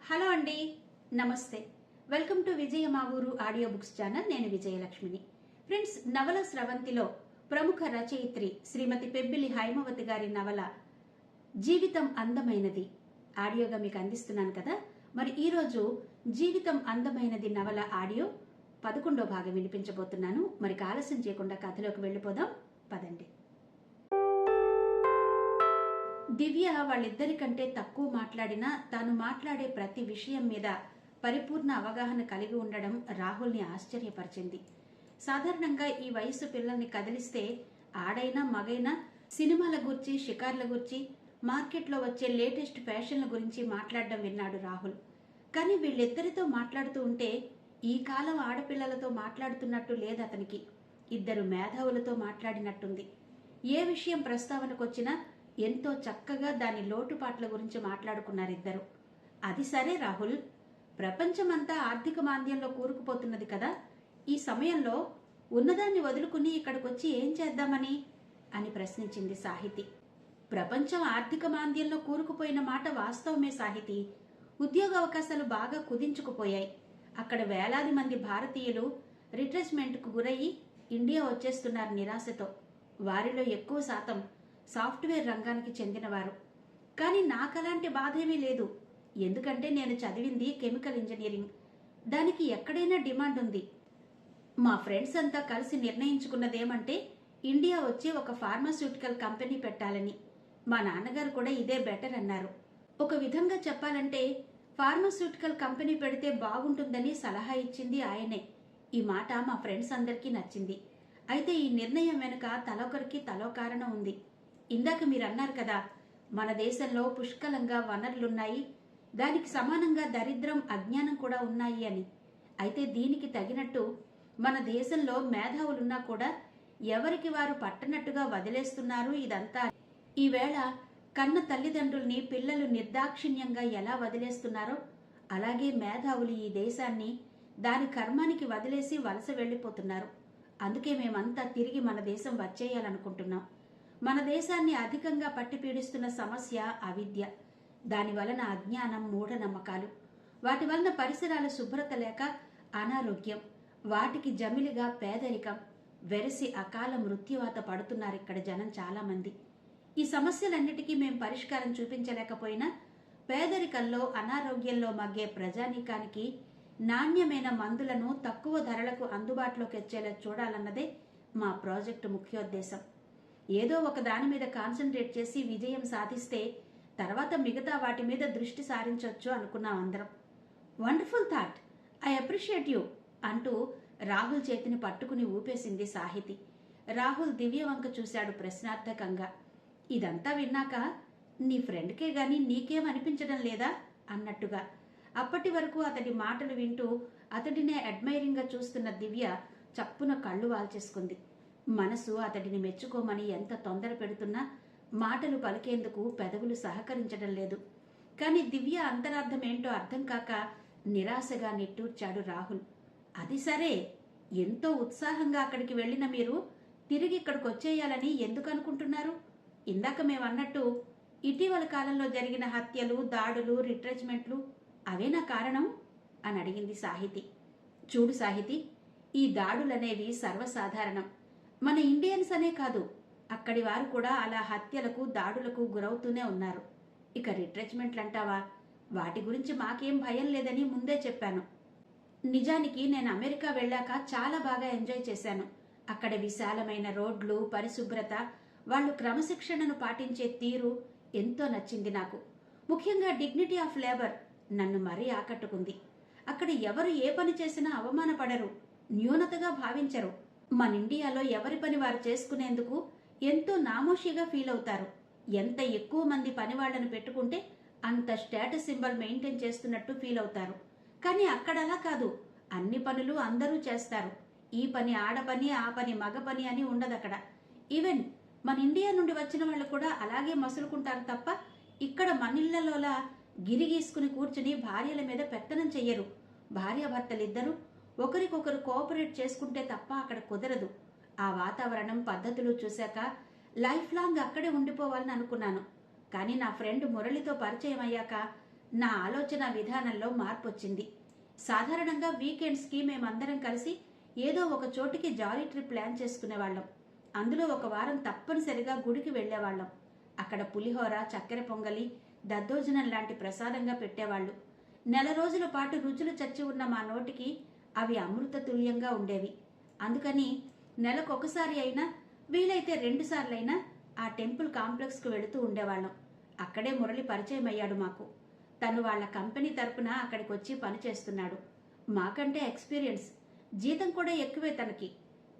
Hello అండి, నమస్తే. Welcome to విజయ మా ఊరు ఆడియో బుక్స్ ఛానల్. నేను విజయలక్ష్మిని. ఫ్రెండ్స్, నవల స్రవంతిలో ప్రముఖ రచయిత్రి శ్రీమతి పెబ్బిలి హైమవతి గారి నవల జీవితం అందమైనది ఆడియోగా మీకు అందిస్తున్నాను కదా. మరి ఈరోజు జీవితం అందమైనది నవల ఆడియో 11వ భాగం వినిపించబోతున్నాను. మరి ఆలస్యం చేయకుండా కథలోకి వెళ్ళిపోదాం, పదండి. దివ్య వాళ్ళిద్దరికంటే తక్కువ మాట్లాడినా తాను మాట్లాడే ప్రతి విషయం మీద పరిపూర్ణ అవగాహన కలిగి ఉండడం రాహుల్ని ఆశ్చర్యపరిచింది. సాధారణంగా ఈ వయసు పిల్లల్ని కదిలిస్తే ఆడైనా మగైనా సినిమాల గురించి, షికార్ల గురించి, మార్కెట్లో వచ్చే లేటెస్ట్ ఫ్యాషన్ల గురించి మాట్లాడడం విన్నాడు రాహుల్. కానీ వీళ్ళిద్దరితో మాట్లాడుతూ ఉంటే ఈ కాలం ఆడపిల్లలతో మాట్లాడుతున్నట్టు లేదు అతనికి. ఇద్దరు మేధావులతో మాట్లాడినట్టుంది. ఏ విషయం ప్రస్తావనకొచ్చినా ఎంతో చక్కగా దాని లోటుపాట్ల గురించి మాట్లాడుకున్నారిద్దరు. అది సరే రాహుల్, ప్రపంచమంతా ఆర్థిక మాంద్యంలో కూరుకుపోతున్నది కదా. ఈ సమయంలో ఉన్నదాన్ని వదులుకుని ఇక్కడికొచ్చి ఏం చేద్దామని అని ప్రశ్నించింది సాహితి. ప్రపంచం ఆర్థిక మాంద్యంలో కూరుకుపోయిన మాట వాస్తవమే సాహితి. ఉద్యోగ అవకాశాలు బాగా కుదించుకుపోయాయి. అక్కడ వేలాది మంది భారతీయులు రిట్రెచ్మెంట్కు గురయ్యి ఇండియా వచ్చేస్తున్నారు నిరాశతో. వారిలో ఎక్కువ శాతం సాఫ్ట్వేర్ రంగానికి చెందినవారు. కానీ నాకలాంటి బాధేమీ లేదు. ఎందుకంటే నేను చదివింది కెమికల్ ఇంజనీరింగ్. దానికి ఎక్కడైనా డిమాండ్ ఉంది. మా ఫ్రెండ్స్ అంతా కలిసి నిర్ణయించుకున్నదేమంటే ఇండియా వచ్చి ఒక ఫార్మాస్యూటికల్ కంపెనీ పెట్టాలని. మా నాన్నగారు కూడా ఇదే బెటర్ అన్నారు. ఒక విధంగా చెప్పాలంటే ఫార్మాస్యూటికల్ కంపెనీ పెడితే బాగుంటుందని సలహా ఇచ్చింది ఆయనే. ఈ మాట మా ఫ్రెండ్స్ అందరికీ నచ్చింది. అయితే ఈ నిర్ణయం వెనుక తలొకరికి తలో కారణం ఉంది. ఇందాక మీరు అన్నారు కదా, మన దేశంలో పుష్కలంగా వనరులున్నాయి, దానికి సమానంగా దరిద్రం, అజ్ఞానం కూడా ఉన్నాయి అని. అయితే దీనికి తగినట్టు మన దేశంలో మేధావులున్నా కూడా ఎవరికి వారు పట్టనట్టుగా వదిలేస్తున్నారు. ఇదంతా ఈవేళ కన్న తల్లిదండ్రుల్ని పిల్లలు నిర్దాక్షిణ్యంగా ఎలా వదిలేస్తున్నారో అలాగే మేధావులు ఈ దేశాన్ని దాని కర్మానికి వదిలేసి వలస వెళ్లిపోతున్నారు. అందుకే మేమంతా తిరిగి మన దేశం వచ్చేయాలనుకుంటున్నాం. మన దేశాన్ని అధికంగా పట్టి పీడిస్తున్న సమస్య అవిద్య. దాని వలన అజ్ఞానం, మూఢనమ్మకాలు. వాటి వలన పరిసరాల శుభ్రత లేక అనారోగ్యం, వాటికి జమిలిగా పేదరికం, వెరసి అకాల మృత్యువాత పడుతున్నారు ఇక్కడ జనం చాలా మంది. ఈ సమస్యలన్నిటికీ మేం పరిష్కారం చూపించలేకపోయినా పేదరికంలో, అనారోగ్యంలో మగ్గే ప్రజానీకానికి నాణ్యమైన మందులను తక్కువ ధరలకు అందుబాటులోకి వచ్చేలా చూడాలన్నదే మా ప్రాజెక్టు ముఖ్యోద్దేశం. ఏదో ఒక దాని మీద కాన్సన్ట్రేట్ చేసి విజయం సాధిస్తే తర్వాత మిగతా వాటి మీద దృష్టి సారించవచ్చు అనుకున్నాం అందరం. Wonderful thought, I appreciate you అంటూ రాహుల్ చేతిని పట్టుకుని ఊపేసింది సాహితి. రాహుల్ దివ్య వంక చూశాడు ప్రశ్నార్థకంగా. ఇదంతా విన్నాక నీ ఫ్రెండ్కే గాని నీకేం అనిపించడం లేదా అన్నట్టుగా. అప్పటి వరకు అతడి మాటలు వింటూ అతడినే అడ్మైరింగ్ గా చూస్తున్న దివ్య చప్పున కళ్ళు వాల్చేసుకుంది. మనసు అతడిని మెచ్చుకోమని ఎంత తొందర పెడుతున్నా మాటలు పలికేందుకు పెదవులు సహకరించడం లేదు. కాని దివ్య అంతరార్థం ఏంటో అర్థం కాక నిరాశగా నిట్టూర్చాడు రాహుల్. అది సరే, ఎంతో ఉత్సాహంగా అక్కడికి వెళ్లిన మీరు తిరిగి ఇక్కడికి వచ్చేయాలని ఎందుకు అనుకుంటున్నారు? ఇందాక మేమన్నట్టు ఇటీవల కాలంలో జరిగిన హత్యలు, దాడులు, రిట్రెచ్మెంట్లు అవేనా కారణం అని అడిగింది సాహితి. చూడు సాహితి, ఈ దాడులనేవి సర్వసాధారణం. మన ఇండియన్స్ అనే కాదు, అక్కడి వారు కూడా అలా హత్యలకు, దాడులకు గురవుతూనే ఉన్నారు. ఇక రిట్రెచ్మెంట్లంటావా, వాటి గురించి మాకేం భయం లేదని ముందే చెప్పాను. నిజానికి నేను అమెరికా వెళ్ళాక చాలా బాగా ఎంజాయ్ చేశాను. అక్కడ విశాలమైన రోడ్లు, పరిశుభ్రత, వాళ్ళు క్రమశిక్షణను పాటించే తీరు ఎంతో నచ్చింది నాకు. ముఖ్యంగా డిగ్నిటీ ఆఫ్ లేబర్ నన్ను మరీ ఆకట్టుకుంది. అక్కడ ఎవరు ఏ పని చేసినా అవమానపడరు, న్యూనతగా భావించరు. మన ఇండియాలో ఎవరి పని వారు చేసుకునేందుకు ఎంతో నామోషిగా ఫీల్ అవుతారు. ఎంత ఎక్కువ మంది పని వాళ్లను పెట్టుకుంటే అంత స్టేటస్ సింబల్ మెయింటైన్ చేస్తున్నట్టు ఫీల్ అవుతారు. కానీ అక్కడ అలా కాదు, అన్ని పనులు అందరూ చేస్తారు. ఈ పని ఆడపని, ఆ పని మగ పని అని ఉండదక్కడ. ఈవెన్ మన ఇండియా నుండి వచ్చిన వాళ్ళు కూడా అలాగే మసులుకుంటారు తప్ప ఇక్కడ మనిళ్లలోలా గిరిగీసుకుని కూర్చుని భార్యల మీద పెత్తనం చెయ్యరు. భార్యాభర్తలిద్దరూ ఒకరికొకరు కోఆపరేట్ చేసుకుంటే తప్ప అక్కడ కుదరదు. ఆ వాతావరణం, పద్ధతులు చూశాక లైఫ్ లాంగ్ అక్కడే ఉండిపోవాలని అనుకున్నాను. కానీ నా ఫ్రెండ్ మురళితో పరిచయం అయ్యాక నా ఆలోచన విధానంలో మార్పు వచ్చింది. సాధారణంగా వీకెండ్స్కి మేమందరం కలిసి ఏదో ఒక చోటికి జాలీ ట్రిప్ ప్లాన్ చేసుకునేవాళ్ళం. అందులో ఒక వారం తప్పనిసరిగా గుడికి వెళ్లేవాళ్ళం. అక్కడ పులిహోర, చక్కెర పొంగలి, దద్దోజనం లాంటి ప్రసాదంగా పెట్టేవాళ్ళు. నెల రోజుల పాటు రుచులు చచ్చి ఉన్న మా నోటికి అవి అమృత తుల్యంగా ఉండేవి. అందుకని నెలకొకసారి అయినా, వీలైతే 2 సార్లైనా ఆ టెంపుల్ కాంప్లెక్స్కు వెళుతూ ఉండేవాళ్ళం. అక్కడే మురళి పరిచయం అయ్యాడు మాకు. తను వాళ్ళ కంపెనీ తరపున అక్కడికి వచ్చి పనిచేస్తున్నాడు. మాకంటే ఎక్స్పీరియన్స్, జీతం కూడా ఎక్కువే తనకి.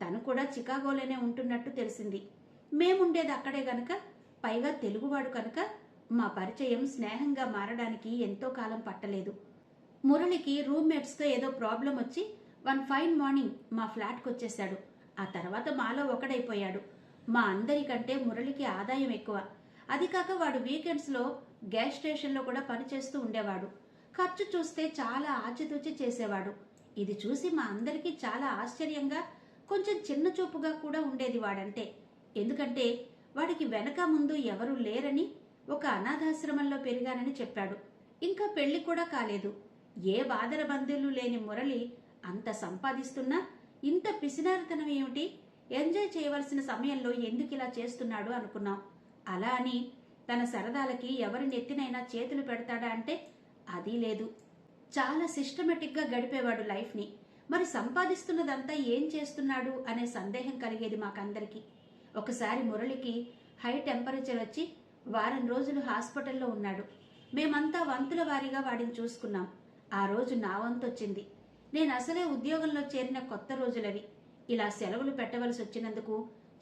తను కూడా చికాగోలోనే ఉంటున్నట్టు తెలిసింది. మేముండేది అక్కడే గనక, పైగా తెలుగువాడు కనుక మా పరిచయం స్నేహంగా మారడానికి ఎంతో కాలం పట్టలేదు. మురళికి రూమ్మేట్స్తో ఏదో ప్రాబ్లం వచ్చి వన్ ఫైన్ మార్నింగ్ మా ఫ్లాట్కి వచ్చేశాడు. ఆ తర్వాత మాలో ఒకడైపోయాడు. మా అందరికంటే మురళికి ఆదాయం ఎక్కువ. అది కాక వాడు వీకెండ్స్లో గ్యాస్ స్టేషన్లో కూడా పనిచేస్తూ ఉండేవాడు. ఖర్చు చూస్తే చాలా ఆచితూచి చేసేవాడు. ఇది చూసి మా అందరికీ చాలా ఆశ్చర్యంగా, కొంచెం చిన్న చూపుగా కూడా ఉండేది వాడంటే. ఎందుకంటే వాడికి వెనక ముందు ఎవరూ లేరని, ఒక అనాథాశ్రమంలో పెరిగానని చెప్పాడు. ఇంకా పెళ్లి కూడా కాలేదు. ఏ బాధల బంధువులు లేని మురళి అంత సంపాదిస్తున్నా ఇంత పిసినారితనం ఏమిటి? ఎంజాయ్ చేయవలసిన సమయంలో ఎందుకు ఇలా చేస్తున్నాడు అనుకున్నాం. అలా అని తన సరదాలకి ఎవరి నెత్తినైనా చేతులు పెడతాడా అంటే అదీ లేదు. చాలా సిస్టమేటిక్గా గడిపేవాడు లైఫ్ని. మరి సంపాదిస్తున్నదంతా ఏం చేస్తున్నాడు అనే సందేహం కలిగేది మాకందరికీ. ఒకసారి మురళికి హై టెంపరేచర్ వచ్చి వారం రోజులు హాస్పిటల్లో ఉన్నాడు. మేమంతా వంతుల వారీగా వాడిని చూసుకున్నాం. ఆ రోజు నా వంతు వచ్చింది. నేను అసలే ఉద్యోగంలో చేరిన కొత్త రోజులవి. ఇలా సెలవులు పెట్టవలసి వచ్చినందుకు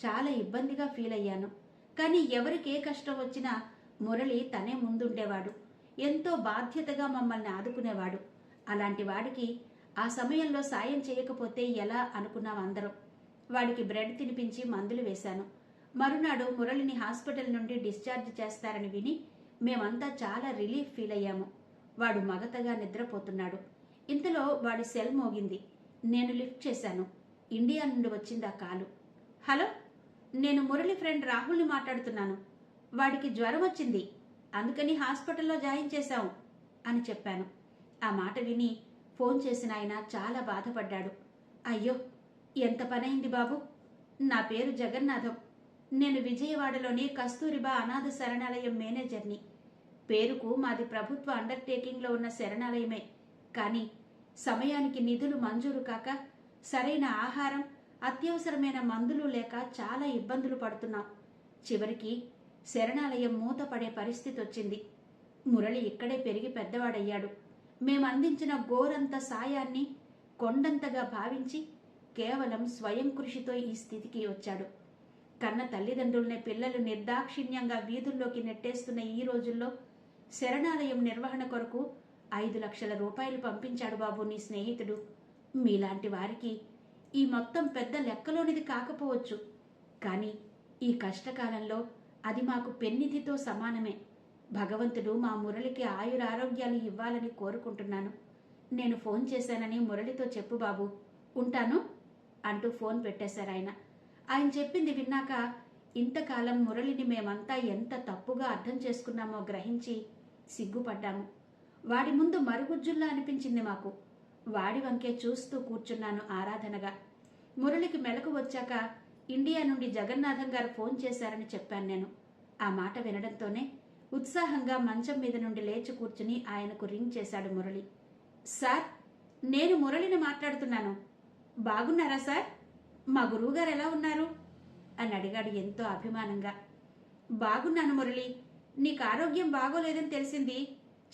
చాలా ఇబ్బందిగా ఫీల్ అయ్యాను. కానీ ఎవరికి ఏ కష్టం వచ్చినా మురళి తనే ముందుండేవాడు. ఎంతో బాధ్యతగా మమ్మల్ని ఆదుకునేవాడు. అలాంటి వాడికి ఆ సమయంలో సాయం చేయకపోతే ఎలా అనుకున్నాం అందరం. వాడికి బ్రెడ్ తినిపించి మందులు వేశాను. మరునాడు మురళిని హాస్పిటల్ నుండి డిశ్చార్జ్ చేస్తారని విని మేమంతా చాలా రిలీఫ్ ఫీల్ అయ్యాము. వాడు మగతగా నిద్రపోతున్నాడు. ఇంతలో వాడి సెల్ మోగింది. నేను లిఫ్ట్ చేశాను. ఇండియా నుండి వచ్చింది ఆ కాలు. హలో, నేను మురళి ఫ్రెండ్ రాహుల్ని మాట్లాడుతున్నాను. వాడికి జ్వరం వచ్చింది, అందుకని హాస్పిటల్లో జాయిన్ చేశాము అని చెప్పాను. ఆ మాట విని ఫోన్ చేసిన ఆయన చాలా బాధపడ్డాడు. అయ్యో, ఎంత పనైంది బాబు. నా పేరు జగన్నాథం. నేను విజయవాడలోని కస్తూరిబా అనాథ శరణాలయం మేనేజర్ని. పేరుకు మాది ప్రభుత్వ అండర్టేకింగ్లో ఉన్న శరణాలయమే. కానీ సమయానికి నిధులు మంజూరు కాక, సరైన ఆహారం, అత్యవసరమైన మందులు లేక చాలా ఇబ్బందులు పడుతున్నాం. చివరికి శరణాలయం మూతపడే పరిస్థితి వచ్చింది. మురళి ఇక్కడే పెరిగి పెద్దవాడయ్యాడు. మేమందించిన గోరంత సాయాన్ని కొండంతగా భావించి కేవలం స్వయం కృషితో ఈ స్థితికి వచ్చాడు. కన్న తల్లిదండ్రుల్ని పిల్లలు నిర్దాక్షిణ్యంగా వీధుల్లోకి నెట్టేస్తున్న ఈ రోజుల్లో శరణాలయం నిర్వహణ కొరకు 5 లక్షల రూపాయలు పంపించాడు బాబు నీ స్నేహితుడు. మీలాంటి వారికి ఈ మొత్తం పెద్ద లెక్కలోనిది కాకపోవచ్చు, కానీ ఈ కష్టకాలంలో అది మాకు పెన్నిధితో సమానమే. భగవంతుడు మా మురళికి ఆయురారోగ్యాలు ఇవ్వాలని కోరుకుంటున్నాను. నేను ఫోన్ చేశానని మురళితో చెప్పు బాబు, ఉంటాను అంటూ ఫోన్ పెట్టేశారు ఆయన. ఆయన చెప్పింది విన్నాక ఇంతకాలం మురళిని మేమంతా ఎంత తప్పుగా అర్థం చేసుకున్నామో గ్రహించి సిగ్గుపడ్డాము. వాడి ముందు మరుగుజ్జుల్లా అనిపించింది మాకు. వాడి వంకే చూస్తూ కూర్చున్నాను ఆరాధనగా. మురళికి మెలకు వచ్చాక ఇండియా నుండి జగన్నాథం గారు ఫోన్ చేశారని చెప్పాను నేను. ఆ మాట వినడంతోనే ఉత్సాహంగా మంచం మీద నుండి లేచి కూర్చుని ఆయనకు రింగ్ చేశాడు మురళి. సార్, నేను మురళిని మాట్లాడుతున్నాను. బాగున్నారా సార్? మా గురువుగారు ఎలా ఉన్నారు అని అడిగాడు ఎంతో అభిమానంగా. బాగున్నాను మురళి. నీకు ఆరోగ్యం బాగోలేదని తెలిసింది.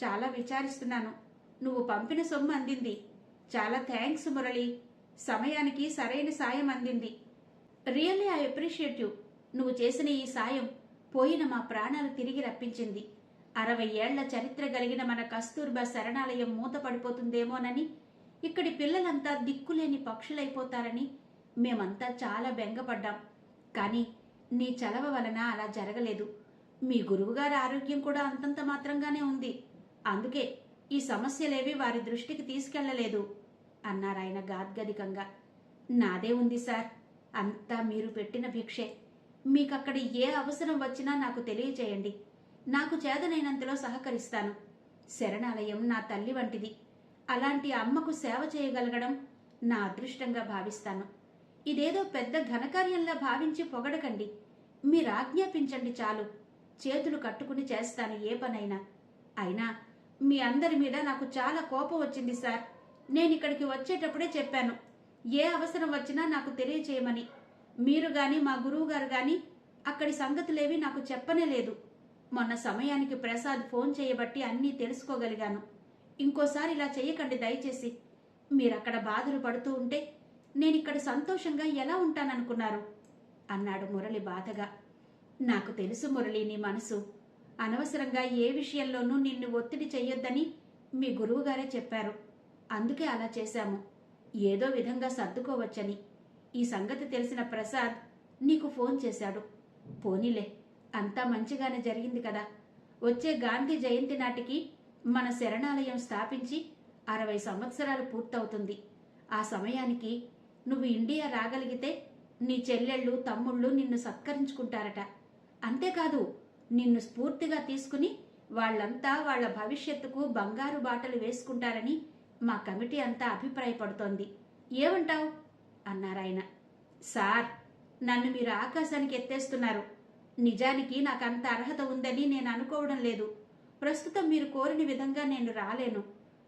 చాలా విచారిస్తున్నాను. నువ్వు పంపిన సొమ్ము అందింది. చాలా థ్యాంక్స్ మురళి. సమయానికి సరైన సాయం అందింది. Really I appreciate you. నువ్వు చేసిన ఈ సాయం పోయిన మా ప్రాణాలు తిరిగి రప్పించింది. 60 ఏళ్ల చరిత్ర కలిగిన మన కస్తూర్బా శరణాలయం మూతపడిపోతుందేమోనని, ఇక్కడి పిల్లలంతా దిక్కులేని పక్షులైపోతారని మేమంతా చాలా బెంగపడ్డాం. కానీ నీ చలవ వలన అలా జరగలేదు. మీ గురువుగారి ఆరోగ్యం కూడా అంతంత మాత్రంగానే ఉంది. అందుకే ఈ సమస్యలేవి వారి దృష్టికి తీసుకెళ్లలేదు అన్నారాయన గాద్గదికంగా. నాదే ఉంది సార్, అంతా మీరు పెట్టిన భిక్షే. మీకక్కడి ఏ అవసరం వచ్చినా నాకు తెలియచేయండి. నాకు చేతనైనంతలో సహకరిస్తాను. శరణాలయం నా తల్లి వంటిది. అలాంటి అమ్మకు సేవ చేయగలగడం నా అదృష్టంగా భావిస్తాను. ఇదేదో పెద్ద ఘనకార్యంలా భావించి పొగడకండి. మీరు ఆజ్ఞాపించండి చాలు. చేతులు కట్టుకుని చేస్తాను ఏ పనైనా. అయినా మీ అందరి మీద నాకు చాలా కోపం వచ్చింది సార్. నేను ఇక్కడికి వచ్చేటప్పుడే చెప్పాను, ఏ అవసరం వచ్చినా నాకు తెలియచేయమని. మీరు గాని మా గురువుగారు గాని అక్కడి సంగతులేవి నాకు చెప్పనే లేదు. మొన్న సమయానికి ప్రసాద్ ఫోన్ చేయబట్టి అన్నీ తెలుసుకోగలిగాను. ఇంకోసారి ఇలా చేయకండి దయచేసి. మీరక్కడ బాధలు పడుతూ ఉంటే నేనిక్కడ సంతోషంగా ఎలా ఉంటాననుకున్నారు అన్నాడు మురళి బాధగా. నాకు తెలుసు మురళి నీ మనసు. అనవసరంగా ఏ విషయంలోనూ నిన్ను ఒత్తిడి చెయ్యొద్దని మీ గురువుగారే చెప్పారు. అందుకే అలా చేశాము. ఏదో విధంగా సర్దుకోవచ్చని. ఈ సంగతి తెలిసిన ప్రసాద్ నీకు ఫోన్ చేశాడు. పోనీలే, అంతా మంచిగానే జరిగింది కదా. వచ్చే గాంధీ జయంతి నాటికి మన శరణాలయం స్థాపించి 60 సంవత్సరాలు పూర్తవుతుంది. ఆ సమయానికి నువ్వు ఇండియా రాగలిగితే నీ చెల్లెళ్ళు తమ్ముళ్ళు నిన్ను సత్కరించుకుంటారట. అంతేకాదు, నిన్ను స్ఫూర్తిగా తీసుకుని వాళ్లంతా వాళ్ల భవిష్యత్తుకు బంగారు బాటలు వేసుకుంటారని మా కమిటీ అంతా అభిప్రాయపడుతోంది. ఏమంటావు అన్నారాయన. సార్, నన్ను మీరు ఆకాశానికి ఎత్తేస్తున్నారు. నిజానికి నాకంత అర్హత ఉందని నేను అనుకోవడం లేదు. ప్రస్తుతం మీరు కోరిన విధంగా నేను రాలేను.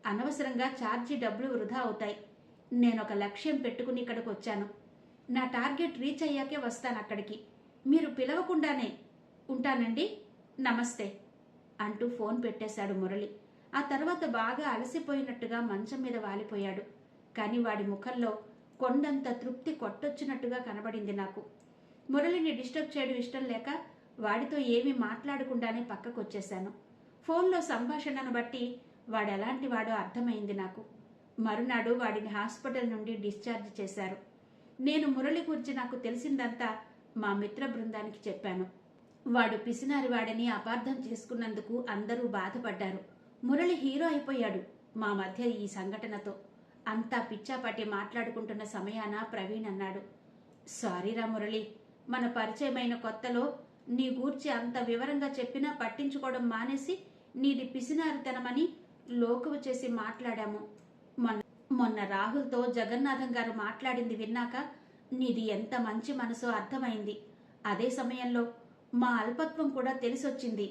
అనవసరంగా ఛార్జీ డబ్బులు వృధా అవుతాయి. నేనొక లక్ష్యం పెట్టుకుని ఇక్కడికి వచ్చాను. నా టార్గెట్ రీచ్ అయ్యాకే వస్తాను అక్కడికి. మీరు పిలవకుండానే. ఉంటానండి, నమస్తే అంటూ ఫోన్ పెట్టేశాడు మురళి. ఆ తర్వాత బాగా అలసిపోయినట్టుగా మంచం మీద వాలిపోయాడు. కాని వాడి ముఖంలో కొండంత తృప్తి కొట్టొచ్చినట్టుగా కనబడింది నాకు. మురళిని డిస్టర్బ్ చేయడం ఇష్టం లేక వాడితో ఏమీ మాట్లాడకుండానే పక్కకొచ్చేశాను. ఫోన్లో సంభాషణను బట్టి వాడెలాంటి వాడో అర్థమైంది నాకు. మరునాడు వాడిని హాస్పిటల్ నుండి డిశ్చార్జ్ చేశారు. నేను మురళి గురించి నాకు తెలిసిందంతా మా మిత్ర బృందానికి చెప్పాను. వాడు పిసినారి వాడని అపార్థం చేసుకున్నందుకు అందరూ బాధపడ్డారు. మురళి హీరో అయిపోయాడు మా మధ్య ఈ సంఘటనతో. అంతా పిచ్చాపాటి మాట్లాడుకుంటున్న సమయాన ప్రవీణ్ అన్నాడు, సారీరా మురళి, మన పరిచయమైన కొత్తలో నీ గూర్చి అంత వివరంగా చెప్పినా పట్టించుకోవడం మానేసి నీది పిసినారితనమని లోకువ చేసి మాట్లాడాము. మొన్న రాహుల్తో జగన్నాథం గారు మాట్లాడింది విన్నాక నీది ఎంత మంచి మనసో అర్థమైంది. అదే సమయంలో మా అల్పత్వం కూడా తెలిసొచ్చింది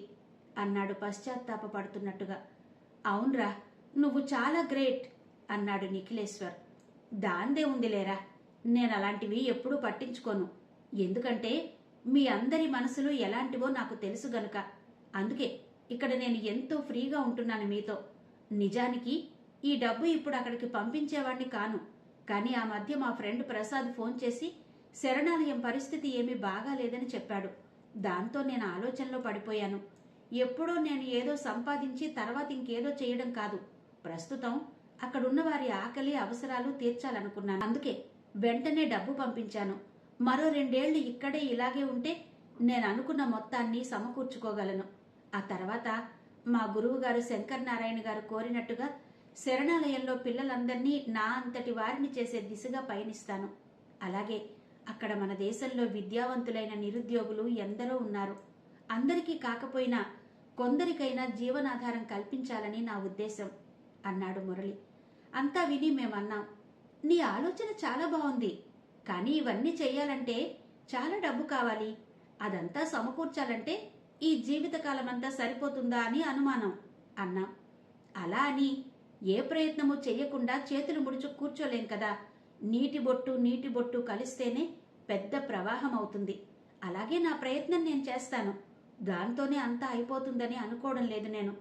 అన్నాడు పశ్చాత్తాపపడుతున్నట్టుగా. అవునరా, నువ్వు చాలా గ్రేట్ అన్నాడు నిఖిలేశ్వర్. దాందే ఉందిలేరా, నేను అలాంటివి ఎప్పుడూ పట్టించుకోను. ఎందుకంటే మీ అందరి మనసులు ఎలాంటివో నాకు తెలుసు గనుక. అందుకే ఇక్కడ నేను ఎంతో ఫ్రీగా ఉంటున్నాను మీతో. నిజానికి ఈ డబ్బు ఇప్పుడు అక్కడికి పంపించేవాణ్ణి కాను. కానీ ఆ మధ్య మా ఫ్రెండ్ ప్రసాద్ ఫోన్ చేసి శరణాలయం పరిస్థితి ఏమీ బాగాలేదని చెప్పాడు. దాంతో నేను ఆలోచనలో పడిపోయాను. ఎప్పుడో నేను ఏదో సంపాదించి తర్వాత ఇంకేదో చేయడం కాదు. ప్రస్తుతం అక్కడున్న వారి ఆకలి అవసరాలు తీర్చాలనుకున్నాను. అందుకే వెంటనే డబ్బు పంపించాను. మరో 2 ఏళ్లు ఇక్కడే ఇలాగే ఉంటే నేను అనుకున్న మొత్తాన్ని సమకూర్చుకోగలను. ఆ తర్వాత మా గురువుగారు శంకర్ నారాయణ గారు కోరినట్టుగా శరణాలయంలో పిల్లలందరినీ నా అంతటి వారిని చేసే దిశగా పయనిస్తాను. అలాగే అక్కడ మన దేశంలో విద్యావంతులైన నిరుద్యోగులు ఎందరో ఉన్నారు. అందరికీ కాకపోయినా కొందరికైనా జీవనాధారం కల్పించాలని నా ఉద్దేశం అన్నాడు మురళి. అంతా విని మేమన్నాం, నీ ఆలోచన చాలా బాగుంది. కానీ ఇవన్నీ చెయ్యాలంటే చాలా డబ్బు కావాలి. అదంతా సమకూర్చాలంటే ఈ జీవితకాలమంతా సరిపోతుందా అని అనుమానం అన్నాం. అలా అని ఏ ప్రయత్నము చెయ్యకుండా చేతులు ముడుచు కూర్చోలేం కదా. నీటి బొట్టు కలిస్తేనే పెద్ద ప్రవాహం అవుతుంది. అలాగే నా ప్రయత్నం నేను చేస్తాను. దాంతోనే అంతా అయిపోతుందని అనుకోవడం లేదు నేను.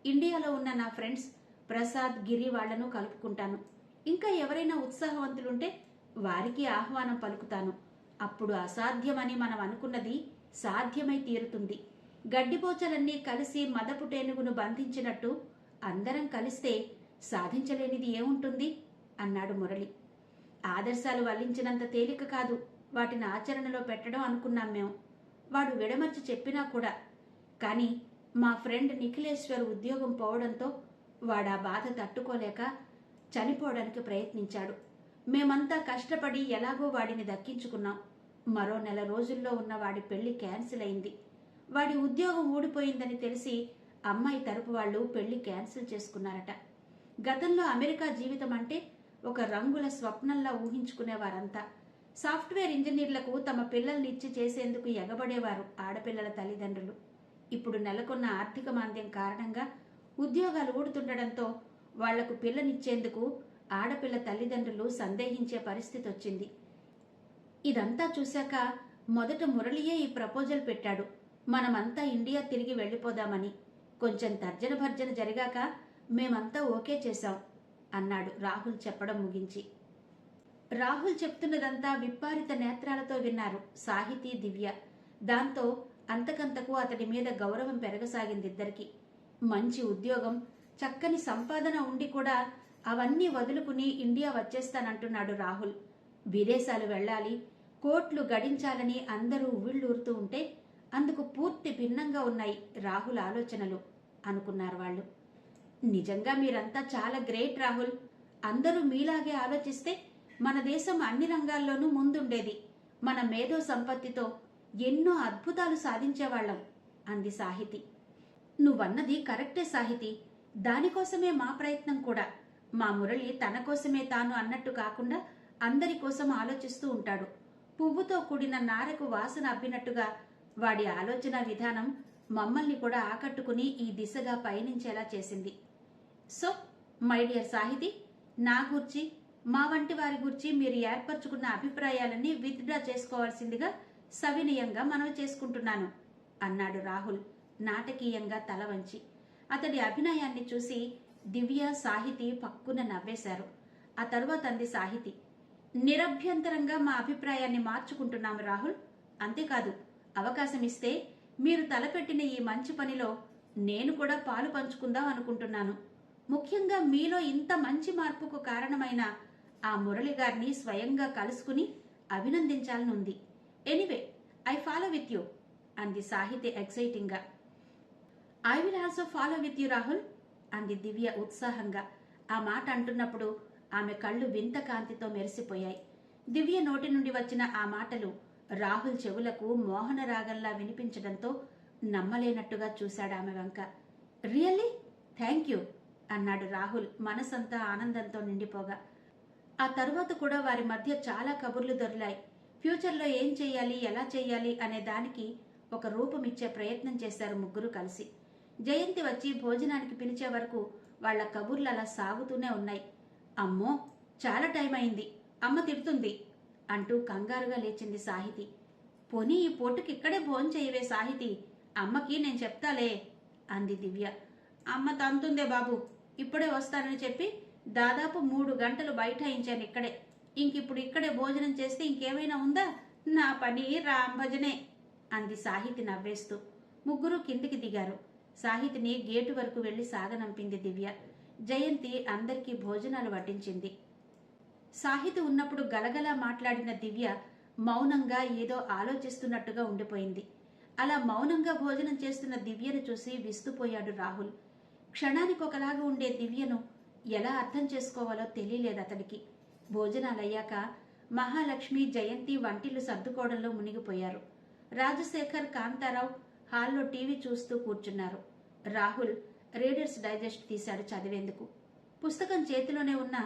ఇండియాలో ఉన్న నా ఫ్రెండ్స్ ప్రసాద్, గిరి వాళ్లను కలుపుకుంటాను. ఇంకా ఎవరైనా ఉత్సాహవంతులుంటే వారికి ఆహ్వానం పలుకుతాను. అప్పుడు అసాధ్యమని మనం అనుకున్నది సాధ్యమై తీరుతుంది. గడ్డిపోచలన్నీ కలిసి మదపు టేనుగును బంధించినట్టు అందరం కలిస్తే సాధించలేనిది ఏముంటుంది అన్నాడు మురళి. ఆదర్శాలు వల్లించినంత తేలిక కాదు వాటిని ఆచరణలో పెట్టడం అనుకున్నాం మేము. వాడు విడమర్చి చెప్పినా కూడా. కానీ మా ఫ్రెండ్ నిఖిలేశ్వర్ ఉద్యోగం పోవడంతో వాడా బాధ తట్టుకోలేక చనిపోవడానికి ప్రయత్నించాడు. మేమంతా కష్టపడి ఎలాగో వాడిని దక్కించుకున్నాం. మరో 1 నెల రోజుల్లో ఉన్న వాడి పెళ్లి క్యాన్సిల్ అయింది. వాడి ఉద్యోగం ఊడిపోయిందని తెలిసి అమ్మాయి తరపు వాళ్ళు పెళ్లి క్యాన్సిల్ చేసుకున్నారట. గతంలో అమెరికా జీవితం అంటే ఒక రంగుల స్వప్నంలా ఊహించుకునేవారంతా. సాఫ్ట్వేర్ ఇంజనీర్లకు తమ పిల్లల్ని ఇచ్చి చేసేందుకు ఎగబడేవారు ఆడపిల్లల తల్లిదండ్రులు. ఇప్పుడు నెలకొన్న ఆర్థిక మాంద్యం కారణంగా ఉద్యోగాలు ఊడుతుండడంతో వాళ్లకు పిల్లనిచ్చేందుకు ఆడపిల్ల తల్లిదండ్రులు సందేహించే పరిస్థితి వచ్చింది. ఇదంతా చూశాక మొదట మురళియే ఈ ప్రపోజల్ పెట్టాడు, మనమంతా ఇండియా తిరిగి వెళ్ళిపోదామని. కొంచెం తర్జన భర్జన జరిగాక మేమంతా ఓకే చేశాం అన్నాడు రాహుల్ చెప్పడం ముగించి. రాహుల్ చెప్తున్నదంతా విప్పారిత నేత్రాలతో విన్నారు సాహితీ, దివ్య. దాంతో అంతకంతకు అతడి మీద గౌరవం పెరగసాగిందిద్దరికి. మంచి ఉద్యోగం, చక్కని సంపాదన ఉండి కూడా అవన్నీ వదులుకుని ఇండియా వచ్చేస్తానంటున్నాడు రాహుల్. విదేశాలు వెళ్ళాలి, కోట్లు గడించాలని అందరూ ఉవ్విళ్ళూరుతూ ఉంటే అందుకు పూర్తి భిన్నంగా ఉన్నాయి రాహుల్ ఆలోచనలు అనుకున్నారు వాళ్ళు. నిజంగా మీరంతా చాలా గ్రేట్ రాహుల్. అందరూ మీలాగే ఆలోచిస్తే మన దేశం అన్ని రంగాల్లోనూ ముందుండేది. మన మేధో సంపత్తితో ఎన్నో అద్భుతాలు సాధించేవాళ్లం అంది సాహితి. నువ్వన్నది కరెక్టే సాహితి, దానికోసమే మా ప్రయత్నం కూడా. మా మురళి తన కోసమే తాను అన్నట్టు కాకుండా అందరి కోసం ఆలోచిస్తూ ఉంటాడు. పువ్వుతో కూడిన నారకు వాసన అబ్బినట్టుగా వాడి ఆలోచన విధానం మమ్మల్ని కూడా ఆకట్టుకుని ఈ దిశగా పయనించేలా చేసింది. సో మై డియర్ సాహితి, నా గూర్చి, మా వంటి వారి గూర్చి మీరు ఏర్పరచుకున్న అభిప్రాయాలన్నీ విత్డ్రా చేసుకోవాల్సిందిగా సవినయంగా మనవి చేసుకుంటున్నాను అన్నాడు రాహుల్ నాటకీయంగా తల వంచి. అతడి అభినయాన్ని చూసి దివ్య, సాహితి పక్కున నవ్వేశారు. ఆ తరువాత అంది సాహితి, నిరభ్యంతరంగా మా అభిప్రాయాన్ని మార్చుకుంటున్నాము రాహుల్. అంతేకాదు, అవకాశం ఇస్తే మీరు తలపెట్టిన ఈ మంచి పనిలో నేను కూడా పాలు పంచుకుందాం అనుకుంటున్నాను. ముఖ్యంగా మీలో ఇంత మంచి మార్పుకు కారణమైన ఆ మురళి గారిని స్వయంగా కలుసుకుని అభినందించాలనుంది. Anyway, I follow with you అంది సాహితి ఎక్సైటింగ్గా. I will also follow with you Rahul అంది దివ్య ఉత్సాహంగా. ఆ మాట అంటున్నప్పుడు ఆమె కళ్ళు వింత కాంతితో మెరిసిపోయాయి. దివ్య నోటి నుండి వచ్చిన ఆ మాటలు రాహుల్ చెవులకు మోహన రాగంలా వినిపించడంతో నమ్మలేనట్టుగా చూశాడామె వంక. రియల్లీ? థ్యాంక్ యూ అన్నాడు రాహుల్ మనసంతా ఆనందంతో నిండిపోగా. ఆ తరువాత కూడా వారి మధ్య చాలా కబుర్లు దొరిలాయి. ఫ్యూచర్లో ఏం చెయ్యాలి, ఎలా చెయ్యాలి అనే దానికి ఒక రూపమిచ్చే ప్రయత్నం చేశారు ముగ్గురు కలిసి. జయంతి వచ్చి భోజనానికి పిలిచే వరకు వాళ్ల కబుర్లు అలా సాగుతూనే ఉన్నాయి. అమ్మో, చాలా టైం అయింది, అమ్మ తిడుతుంది అంటూ కంగారుగా లేచింది సాహితి. పోనీ ఈ పూటకి ఇక్కడే భోంచేయవే సాహితి, అమ్మకి నేను చెప్తాలే అంది దివ్య. అమ్మ తంతుందే బాబు, ఇప్పుడే వస్తానని చెప్పి దాదాపు 3 గంటలు బైఠాయించాను ఇక్కడే. ఇంకిప్పుడు ఇక్కడే భోజనం చేస్తే ఇంకేమైనా ఉందా? నా పని రాంభజనే అంది సాహితి నవ్వేస్తూ. ముగ్గురు కిందికి దిగారు. సాహితిని గేటు వరకు వెళ్లి సాగనంపింది దివ్య. జయంతి అందరికీ భోజనాలు వడ్డించింది. సాహితి ఉన్నప్పుడు గలగలా మాట్లాడిన దివ్య మౌనంగా ఏదో ఆలోచిస్తున్నట్టుగా ఉండిపోయింది. అలా మౌనంగా భోజనం చేస్తున్న దివ్యను చూసి విస్తుపోయాడు రాహుల్. క్షణానికొకలాగా ఉండే దివ్యను ఎలా అర్థం చేసుకోవాలో తెలియలేదు అతడికి. భోజనాలయ్యాక మహాలక్ష్మి, జయంతి వంటిల్లు సర్దుకోవడంలో మునిగిపోయారు. రాజశేఖర్, కాంతారావు హాల్లో టీవీ చూస్తూ కూర్చున్నారు. రాహుల్ రీడర్స్ డైజెస్ట్ తీశాడు చదివేందుకు. పుస్తకం చేతిలోనే ఉన్న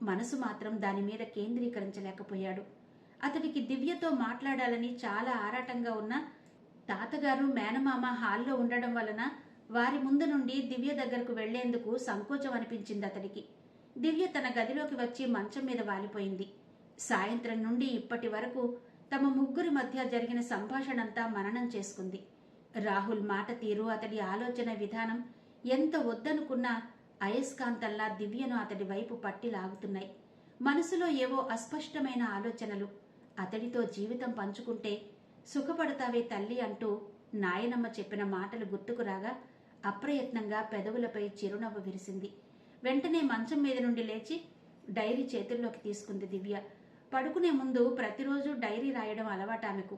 మనసు మాత్రం దాని మీద కేంద్రీకరించలేకపోయాడు. అతడికి దివ్యతో మాట్లాడాలని చాలా ఆరాటంగా ఉన్న తాతగారు, మేనమామ హాల్లో ఉండడం వలన వారి ముందు నుండి దివ్య దగ్గరకు వెళ్లేందుకు సంకోచం అనిపించింది అతడికి. దివ్య తన గదిలోకి వచ్చి మంచం మీద వాలిపోయింది. సాయంత్రం నుండి ఇప్పటి వరకు తమ ముగ్గురి మధ్య జరిగిన సంభాషణంతా మననం చేసుకుంది. రాహుల్ మాట తీరు, అతడి ఆలోచన విధానం ఎంత వద్దనుకున్నా అయస్కాంతంలా దివ్యను అతడి వైపు పట్టి లాగుతున్నాయి. మనసులో ఏవో అస్పష్టమైన ఆలోచనలు. అతడితో జీవితం పంచుకుంటే సుఖపడతావే తల్లి అంటూ నాయనమ్మ చెప్పిన మాటలు గుర్తుకు రాగా అప్రయత్నంగా పెదవులపై చిరునవ్వు విరిసింది. వెంటనే మంచం మీద నుండి లేచి డైరీ చేతుల్లోకి తీసుకుంది దివ్య. పడుకునే ముందు ప్రతిరోజు డైరీ రాయడం అలవాటు ఆమెకు.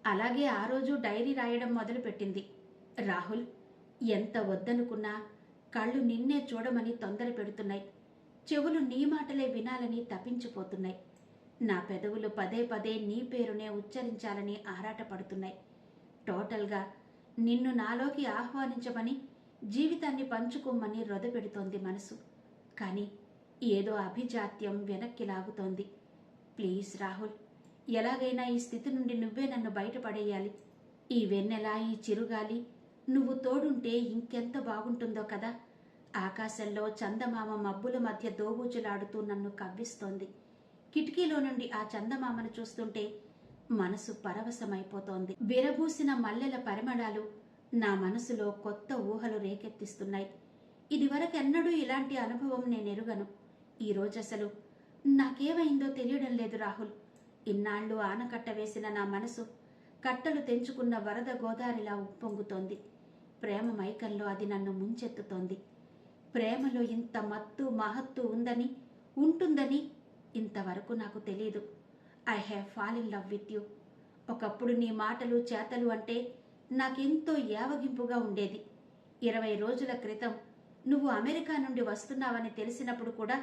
అలాగే ఆ రోజు డైరీ రాయడం మొదలుపెట్టింది. రాహుల్, ఎంత వద్దనుకున్నా కళ్ళు నిన్నే చూడమని తొందర పెడుతున్నాయి. చెవులు నీ మాటలే వినాలని తపించిపోతున్నాయి. నా పెదవులు పదే పదే నీ పేరునే ఉచ్చరించాలని ఆరాటపడుతున్నాయి. టోటల్గా నిన్ను నాలోకి ఆహ్వానించమని, జీవితాన్ని పంచుకోమని రొదపెడుతోంది మనసు. కానీ ఏదో అభిజాత్యం వెనక్కి లాగుతోంది. ప్లీజ్ రాహుల్, ఎలాగైనా ఈ స్థితి నుండి నువ్వే నన్ను బయటపడేయాలి. ఈ వెన్నెల, ఈ చిరుగాలి నువ్వు తోడుంటే ఇంకెంత బాగుంటుందో కదా. ఆకాశంలో చందమామ మబ్బుల మధ్య దోబూచులాడుతూ నన్ను కవ్విస్తోంది. కిటికీలో నుండి ఆ చందమామను చూస్తుంటే మనసు పరవశమైపోతోంది. విరబూసిన మల్లెల పరిమళాలు నా మనసులో కొత్త ఊహలు రేకెత్తిస్తున్నాయి. ఇదివరకెన్నడూ ఇలాంటి అనుభవం నేనెరుగను. ఈరోజసలు నాకేమైందో తెలియడం లేదు రాహుల్. ఇన్నాళ్ళు ఆనకట్ట వేసిన నా మనసు కట్టలు తెంచుకున్న వరద గోదారిలా ఉప్పొంగుతోంది. ప్రేమ మైకంలో అది నన్ను ముంచెత్తుతోంది. ప్రేమలో ఇంత మత్తు మహత్తు ఉంటుందని ఇంతవరకు నాకు తెలీదు. I have fall in love with you. ఒకప్పుడు నీ మాటలు చేతలు అంటే నాకెంతో యావగింపుగా ఉండేది. 20 రోజుల క్రితం నువ్వు అమెరికా నుండి వస్తున్నావని తెలిసినప్పుడు కూడా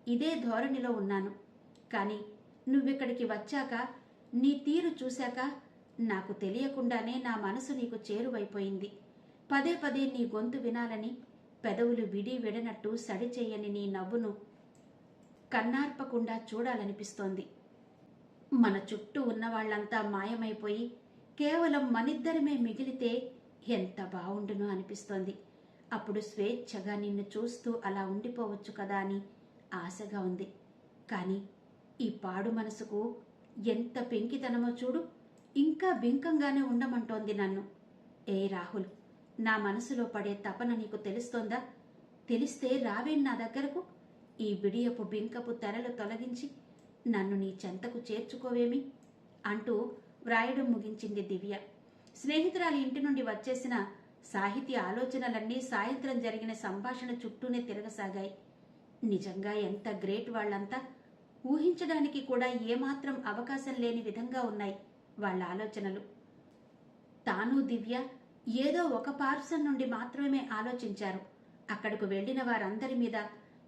ఇదే ధోరణిలో ఉన్నాను. కానీ నువ్విక్కడికి వచ్చాక, నీ తీరు చూశాక నాకు తెలియకుండానే నా మనసు నీకు చేరువైపోయింది. పదే పదే నీ గొంతు వినాలని, పెదవులు విడి విడనట్టు సడిచేయని నీ నవ్వును కన్నార్పకుండా చూడాలనిపిస్తోంది. మన చుట్టూ ఉన్నవాళ్లంతా మాయమైపోయి కేవలం మనిద్దరమే మిగిలితే ఎంత బావుండును అనిపిస్తోంది. అప్పుడు స్వేచ్ఛగా నిన్ను చూస్తూ అలా ఉండిపోవచ్చు కదా అని ఆశగా ఉంది. కానీ ఈ పాడు మనసుకు ఎంత పెంకితనమో చూడు. ఇంకా బింకంగానే ఉండమంటోంది నన్ను. ఏ రాహుల్, నా మనసులో పడే తపన నీకు తెలుస్తోందా? తెలిస్తే రావేం నా దగ్గరకు? ఈ బిడియపు బింకపు తెరలు తొలగించి నన్ను నీ చెంతకు చేర్చుకోవేమి అంటూ వ్రాయడం ముగించింది దివ్య. స్నేహితురాలి ఇంటి నుండి వచ్చేసిన సాహితీ ఆలోచనలన్నీ సాయంత్రం జరిగిన సంభాషణ చుట్టూనే తిరగసాగాయి. నిజంగా ఎంత గ్రేట్ వాళ్ళంతా! ఊహించడానికి కూడా ఏమాత్రం అవకాశం లేని విధంగా ఉన్నాయి వాళ్ళ ఆలోచనలు. తాను దివ్య ఏదో ఒక పార్సన్ నుండి మాత్రమే ఆలోచించారు. అక్కడకు వెళ్లిన వారందరి మీద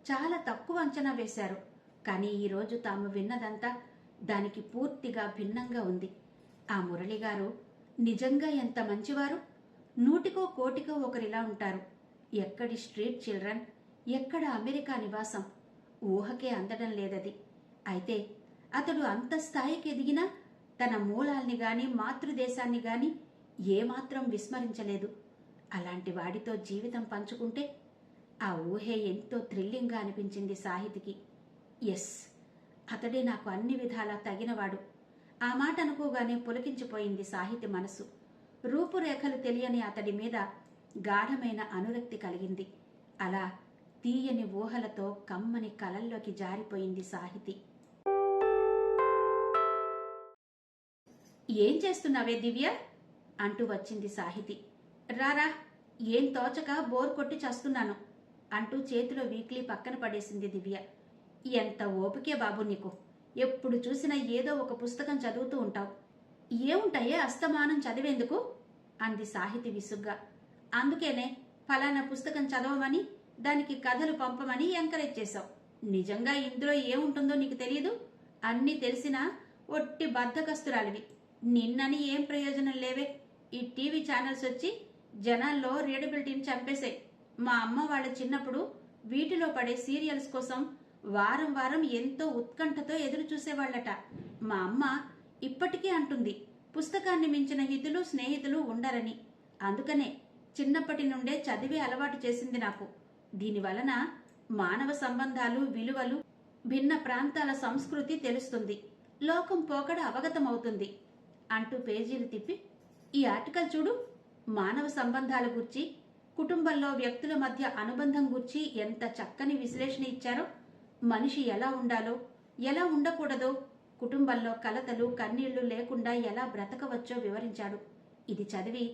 చాలా తక్కువ అంచనా వేశారు. కానీ ఈరోజు తాము విన్నదంతా దానికి పూర్తిగా భిన్నంగా ఉంది. ఆ మురళిగారు నిజంగా ఎంత మంచివారు! 100కో 1,00,00,000కో ఒకరిలా ఉంటారు. ఎక్కడి స్ట్రీట్ చిల్డ్రన్, ఎక్కడ అమెరికా నివాసం, ఊహకే అందడం లేదది. అయితే అతడు అంత స్థాయికి ఎదిగినా తన మూలాల్ని గాని, మాతృదేశాన్ని గాని ఏమాత్రం విస్మరించలేదు. అలాంటి వాడితో జీవితం పంచుకుంటే ఆ ఊహే ఎంతో థ్రిల్లింగ్గా అనిపించింది సాహితికి. ఎస్, అతడే నాకు అన్ని విధాలా తగినవాడు. ఆ మాట అనుకోగానే పులకించిపోయింది సాహితి మనసు. రూపురేఖలు తెలియని అతడి మీద గాఢమైన అనురక్తి కలిగింది. అలా తీయని ఊహలతో కమ్మని కలల్లోకి జారిపోయింది సాహితి. ఏం చేస్తున్నావే దివ్య అంటూ వచ్చింది సాహితి. రారా, ఏం తోచక బోర్ కొట్టి చస్తున్నాను అంటూ చేతిలో వీక్లీ పక్కన పడేసింది దివ్య. ఎంత ఓపికే బాబు నీకు! ఎప్పుడు చూసినా ఏదో ఒక పుస్తకం చదువుతూ ఉంటావు. ఏముంటాయే అస్తమానం చదివేందుకు అంది సాహితి విసుగ్గా. అందుకేనే ఫలానా పుస్తకం చదవమని, దానికి కథలు పంపమని ఎంకరేజ్ చేశావు. నిజంగా ఇందులో ఏముంటుందో నీకు తెలియదు. అన్నీ తెలిసినా ఒట్టి బద్ధకస్తురాలివి. నిన్నని ఏం ప్రయోజనం లేవే. ఈ టీవీ ఛానల్స్ వచ్చి జనాల్లో రీడబిలిటీని చంపేశాయి. మా అమ్మ వాళ్ళ చిన్నప్పుడు వీటిలో పడే సీరియల్స్ కోసం వారం వారం ఎంతో ఉత్కంఠతో ఎదురు చూసేవాళ్లట. మా అమ్మ ఇప్పటికీ అంటుంది, పుస్తకాన్ని మించిన హితులు స్నేహితులు ఉండరని. అందుకనే చిన్నప్పటి నుండే చదివే అలవాటు చేసింది నాకు. దీనివలన మానవ సంబంధాలు, విలువలు, భిన్న ప్రాంతాల సంస్కృతి తెలుస్తుంది. లోకం పోకడ అవగతమవుతుంది అంటూ పేజీలు తిప్పి, ఈ ఆర్టికల్ చూడు, మానవ సంబంధాల గురించి, కుటుంబంలో వ్యక్తుల మధ్య అనుబంధం గురించి ఎంత చక్కని విశ్లేషణ ఇచ్చారో, మనిషి ఎలా ఉండాలో, ఎలా ఉండకూడదో, కుటుంబంలో కలతలు కన్నీళ్లు లేకుండా ఎలా బ్రతకవచ్చో వివరించాడు. ఇది చదివి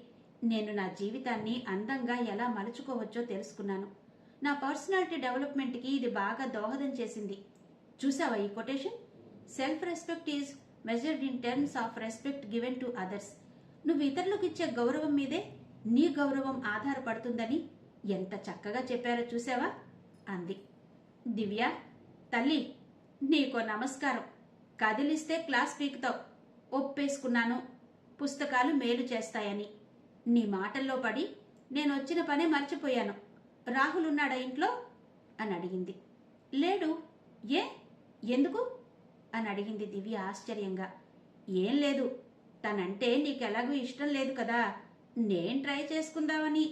నేను నా జీవితాన్ని అందంగా ఎలా మలుచుకోవచ్చో తెలుసుకున్నాను. నా పర్సనాలిటీ డెవలప్మెంట్కి ఇది బాగా దోహదం చేసింది. చూసావా ఈ quotation? Self respect is measured in terms of respect given to others. నువ్వు ఇతరులకు ఇచ్చే గౌరవం మీదే నీ గౌరవం ఆధారపడుతుందని ఎంత చక్కగా చెప్పారో చూసావా అంది. దివ్య, తల్లి, నీకో నమస్కారం. కదిలిస్తే క్లాస్ పీకుతావు. ఒప్పేసుకున్నాను, పుస్తకాలు మేలు చేస్తాయని. నీ మాటల్లో పడి నేను వచ్చిన పనే మర్చిపోయాను. రాహుల్ ఉన్నాడా ఇంట్లో అని అడిగింది. లేడు. ఏ ఎందుకు అని అడిగింది దివ్య ఆశ్చర్యంగా. ఏం లేదు, తనంటే నీకెలాగూ ఇష్టం లేదు కదా, నేను ట్రై చేసుకుందామని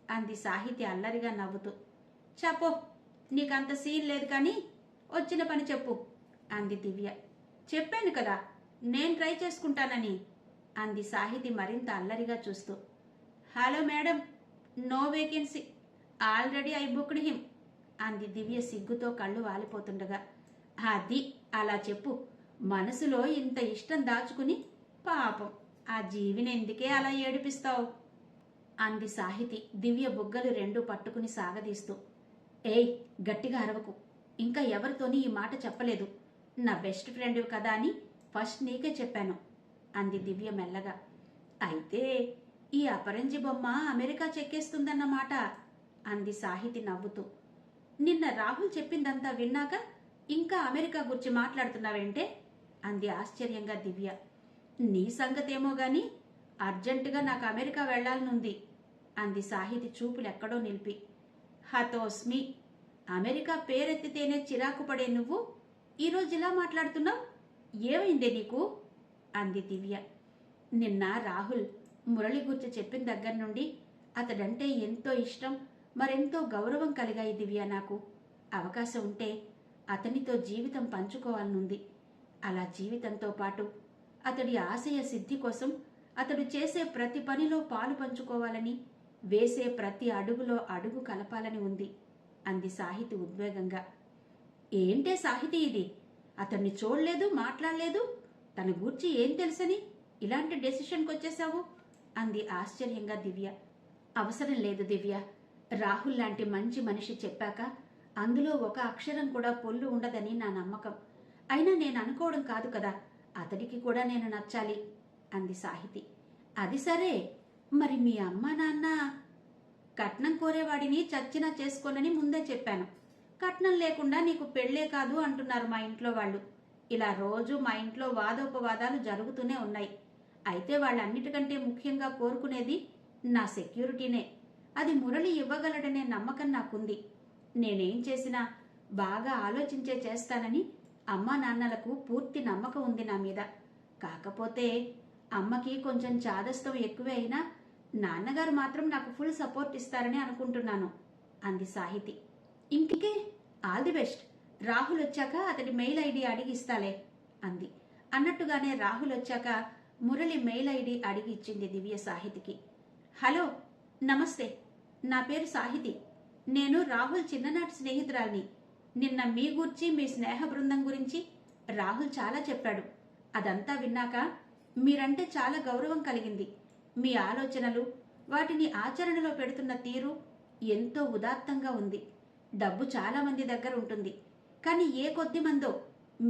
అంది సాహితి అల్లరిగా నవ్వుతూ. చెప్పో, నీకంత సీన్ లేదు కానీ వచ్చిన పని చెప్పు అంది దివ్య. చెప్పాను కదా నేను ట్రై చేసుకుంటానని అంది సాహితి మరింత అల్లరిగా చూస్తూ. Hello madam, no vacancy, already I booked him అంది దివ్య సిగ్గుతో కళ్ళు వాలిపోతుండగా. అది అలా చెప్పు, మనసులో ఇంత ఇష్టం దాచుకుని పాపం ఆ జీవిని ఎందుకే అలా ఏడిపిస్తావు అంది సాహితి దివ్య బుగ్గలు రెండు పట్టుకుని సాగదీస్తూ. ఏయ్, గట్టిగా అరవకు, ఇంకా ఎవరితోని ఈ మాట చెప్పలేదు, నా బెస్ట్ ఫ్రెండ్ కదా అని ఫస్ట్ నీకే చెప్పాను అంది దివ్య మెల్లగా. అయితే ఈ అపరంజి బొమ్మ అమెరికా చెక్కేస్తుందన్నమాట అంది సాహితి నవ్వుతూ. నిన్న రాహుల్ చెప్పిందంతా విన్నాక ఇంకా అమెరికా గురించి మాట్లాడుతున్నావేంటే అంది ఆశ్చర్యంగా దివ్య. నీ సంగతేమో గాని అర్జెంటుగా నాకు అమెరికా వెళ్లాలనుంది అంది సాహితి చూపులెక్కడో నిలిపి. హతోస్మి, అమెరికా పేరెత్తితేనే చిరాకు పడే నువ్వు ఈరోజు ఇలా మాట్లాడుతున్నావు, ఏమైందే నీకు అంది దివ్య. నిన్న రాహుల్ మురళి గురించి చెప్పిన దగ్గర నుండి అతడంటే ఎంతో ఇష్టం, మరెంతో గౌరవం కలిగాయి దివ్య. నాకు అవకాశం ఉంటే అతనితో జీవితం పంచుకోవాలనుంది. అలా జీవితంతో పాటు అతడి ఆశయ సిద్ధి కోసం అతడు చేసే ప్రతి పనిలో పాలు పంచుకోవాలని, వేసే ప్రతి అడుగులో అడుగు కలపాలని ఉంది అంది సాహితి ఉద్వేగంగా. ఏంటే సాహితి ఇది, అతన్ని చూడలేదు, మాట్లాడలేదు, తన గూర్చి ఏం తెలుసని ఇలాంటి డెసిషన్కి వచ్చేశావు అంది ఆశ్చర్యంగా దివ్య. అవసరం లేదు దివ్య, రాహుల్ లాంటి మంచి మనిషి చెప్పాక అందులో ఒక అక్షరం కూడా పొల్లు ఉండదని నా నమ్మకం. అయినా నేను అనుకోవడం కాదు కదా, అతడికి కూడా నేను నచ్చాలి అంది సాహితి. అది సరే, మరి మీ అమ్మా నాన్న? కట్నం కోరేవాడిని చచ్చినా చేసుకోనని ముందే చెప్పాను. కట్నం లేకుండా నీకు పెళ్లే కాదు అంటున్నారు మా ఇంట్లో వాళ్ళు. ఇలా రోజు మా ఇంట్లో వాదోపవాదాలు జరుగుతూనే ఉన్నాయి. అయితే వాళ్ళన్నిటికంటే ముఖ్యంగా కోరుకునేది నా సెక్యూరిటీనే. అది మురళి ఇవ్వగలడనే నమ్మకం నాకుంది. నేనేం చేసినా బాగా ఆలోచించే చేస్తానని అమ్మా నాన్నలకు పూర్తి నమ్మకం ఉంది నా మీద. కాకపోతే అమ్మకి కొంచెం చాదస్తం ఎక్కువే అయినా నాన్నగారు మాత్రం నాకు ఫుల్ సపోర్ట్ ఇస్తారని అనుకుంటున్నాను అంది సాహితి. ఇంకే, ఆల్ ది బెస్ట్. రాహుల్ వచ్చాక అతడి మెయిల్ ఐడి అడిగి ఇస్తాలే అంది. అన్నట్టుగానే రాహుల్ వచ్చాక మురళి మెయిల్ ఐడి అడిగి ఇచ్చింది దివ్య సాహితికి. హలో, నమస్తే, నా పేరు సాహితి. నేను రాహుల్ చిన్ననాటి స్నేహితురాల్ని. నిన్న మీ గురించి, మీ స్నేహ బృందం గురించి రాహుల్ చాలా చెప్పాడు. అదంతా విన్నాక మీరంటే చాలా గౌరవం కలిగింది. మీ ఆలోచనలు, వాటిని ఆచరణలో పెడుతున్న తీరు ఎంతో ఉదాత్తంగా ఉంది. డబ్బు చాలా మంది దగ్గర ఉంటుంది, కానీ ఏ కొద్ది మందో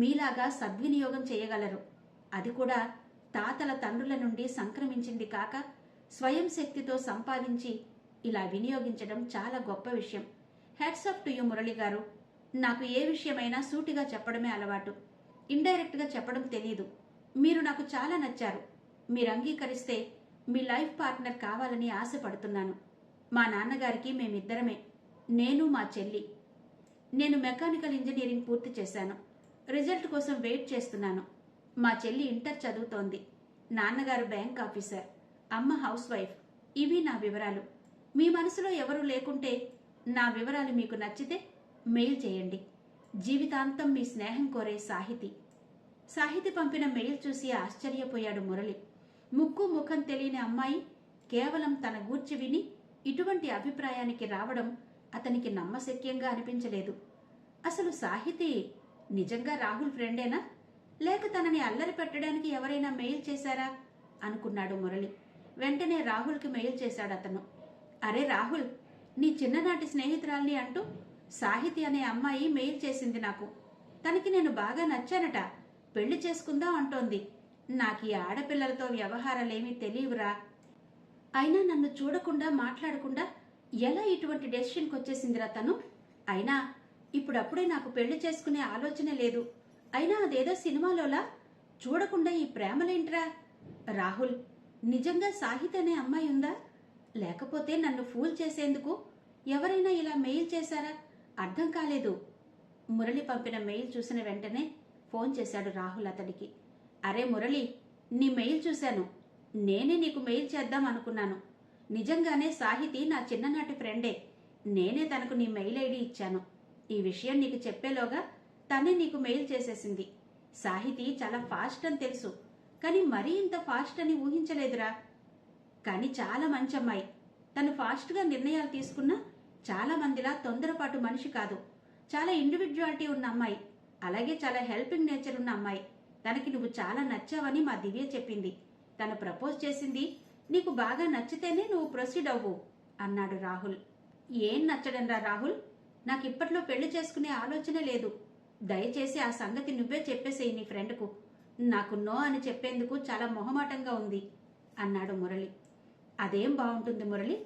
మీలాగా సద్వినియోగం చేయగలరు. అది కూడా తాతల తండ్రుల నుండి సంక్రమించింది కాక స్వయం శక్తితో సంపాదించి ఇలా వినియోగించడం చాలా గొప్ప విషయం. Hats off to you Murali గారు. నాకు ఏ విషయమైనా సూటిగా చెప్పడమే అలవాటు, ఇండైరెక్ట్గా చెప్పడం తెలీదు. మీరు నాకు చాలా నచ్చారు. మీరు అంగీకరిస్తే మీ లైఫ్ పార్ట్నర్ కావాలని ఆశపడుతున్నాను. మా నాన్నగారికి మేమిద్దరమే, నేను మా చెల్లి. నేను మెకానికల్ ఇంజనీరింగ్ పూర్తి చేశాను. రిజల్ట్ కోసం వెయిట్ చేస్తున్నాను. మా చెల్లి ఇంటర్ చదువుతోంది. నాన్నగారు బ్యాంక్ ఆఫీసర్, అమ్మ హౌస్ వైఫ్. ఇవి నా వివరాలు. మీ మనసులో ఎవరూ లేకుంటే నా వివరాలు మీకు నచ్చితే మెయిల్ చేయండి. జీవితాంతం మీ స్నేహం కోరే సాహితి. సాహితి పంపిన మెయిల్ చూసి ఆశ్చర్యపోయాడు మురళి. ముక్కు ముఖం తెలియని అమ్మాయి కేవలం తన గూర్చి విని ఇటువంటి అభిప్రాయానికి రావడం అతనికి నమ్మశక్యంగా అనిపించలేదు. అసలు సాహితి నిజంగా రాహుల్ ఫ్రెండేనా, లేక తనని అల్లరి పెట్టడానికి ఎవరైనా మెయిల్ చేశారా అనుకున్నాడు మురళి. వెంటనే రాహుల్కి మెయిల్ చేశాడు అతను. అరే రాహుల్, నీ చిన్ననాటి స్నేహితురాల్ని అంటూ సాహితి అనే అమ్మాయి మెయిల్ చేసింది నాకు. తనకి నేను బాగా నచ్చానట, పెళ్లి చేసుకుందాం అంటోంది. నాకు ఈ ఆడపిల్లలతో వ్యవహారాలేమీ తెలియవురా. అయినా నన్ను చూడకుండా మాట్లాడకుండా ఎలా ఇటువంటి డెసిషన్కి వచ్చేసిందిరా తను. అయినా ఇప్పుడప్పుడే నాకు పెళ్లి చేసుకునే ఆలోచనే లేదు. అయినా అదేదో సినిమాలోలా చూడకుండా ఈ ప్రేమలేంట్రా. రాహుల్, నిజంగా సాహిత్ అనే అమ్మాయి ఉందా? లేకపోతే నన్ను ఫూల్ చేసేందుకు ఎవరైనా ఇలా మెయిల్ చేశారా? అర్థం కాలేదు. మురళి పంపిన మెయిల్ చూసిన వెంటనే ఫోన్ చేశాడు రాహుల్ అతడికి. అరే మురళి, నీ మెయిల్ చూశాను. నేనే నీకు మెయిల్ చేద్దాం అనుకున్నాను. నిజంగానే సాహితి నా చిన్ననాటి ఫ్రెండే. నేనే తనకు నీ మెయిల్ ఐడి ఇచ్చాను. ఈ విషయం నీకు చెప్పేలోగా తనే నీకు మెయిల్ చేసేసింది. సాహితి చాలా ఫాస్ట్ అని తెలుసు, కానీ మరీ ఇంత ఫాస్ట్ అని ఊహించలేదురా. కానీ చాలా మంచి అమ్మాయి. తను ఫాస్ట్గా నిర్ణయాలు తీసుకున్నా చాలా మందిలా తొందరపాటు మనిషి కాదు. చాలా ఇండివిజువాలిటీ ఉన్న అమ్మాయి. అలాగే చాలా హెల్పింగ్ నేచర్ ఉన్న అమ్మాయి. తనకి నువ్వు చాలా నచ్చావని మా దివ్య చెప్పింది. తను ప్రపోజ్ చేసింది నీకు బాగా నచ్చితేనే నువ్వు ప్రొసీడ్ అవ్వు అన్నాడు రాహుల్. ఏం నచ్చడంరా రాహుల్? నాకు ఇప్పట్లో పెళ్లి చేసుకునే ఆలోచన లేదు. దయచేసి ఆ సంగతి నువ్వే చెప్పేసేయి నీ ఫ్రెండ్కు. నాకు నో అని చెప్పేందుకు చాలా మొహమాటంగా ఉంది అన్నాడు మురళి. అదేం బాగుంటుంది మురళి?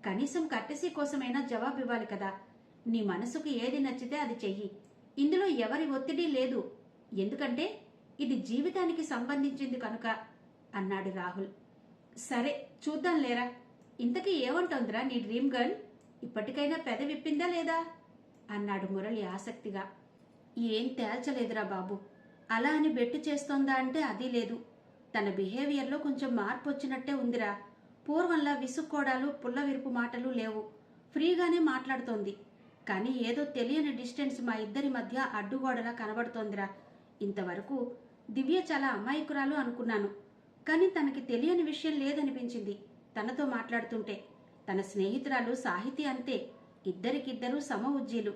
కనీసం కట్టెసీ కోసమైనా జవాబు ఇవ్వాలి కదా. నీ మనసుకు ఏది నచ్చితే అది చెయ్యి. ఇందులో ఎవరి ఒత్తిడి లేదు. ఎందుకంటే ఇది జీవితానికి సంబంధించింది కనుక అన్నాడు రాహుల్. సరే చూద్దాం లేరా. ఇంతకీ ఏమంటోందిరా నీ డ్రీమ్ గర్ల్? ఇప్పటికైనా పెద విప్పిందా లేదా అన్నాడు మురళి ఆసక్తిగా. ఏం తేల్చలేదురా బాబు. అలా అని బెట్టు చేస్తోందా అంటే అది లేదు. తన బిహేవియర్లో కొంచెం మార్పు వచ్చినట్టే ఉందిరా. పూర్వంలా విసుక్కోడాలు పుల్లవిరుపు మాటలు లేవు. ఫ్రీగానే మాట్లాడుతోంది. కానీ ఏదో తెలియని డిస్టెన్స్ మా ఇద్దరి మధ్య అడ్డుగోడలా కనబడుతోందిరా. ఇంతవరకు దివ్య చాలా అమాయకురాలు అనుకున్నాను. కానీ తనకి తెలియని విషయం లేదనిపించింది తనతో మాట్లాడుతుంటే. తన స్నేహితురాలు సాహితీ అంతే. ఇద్దరికిద్దరూ సమ ఉజ్జీలు.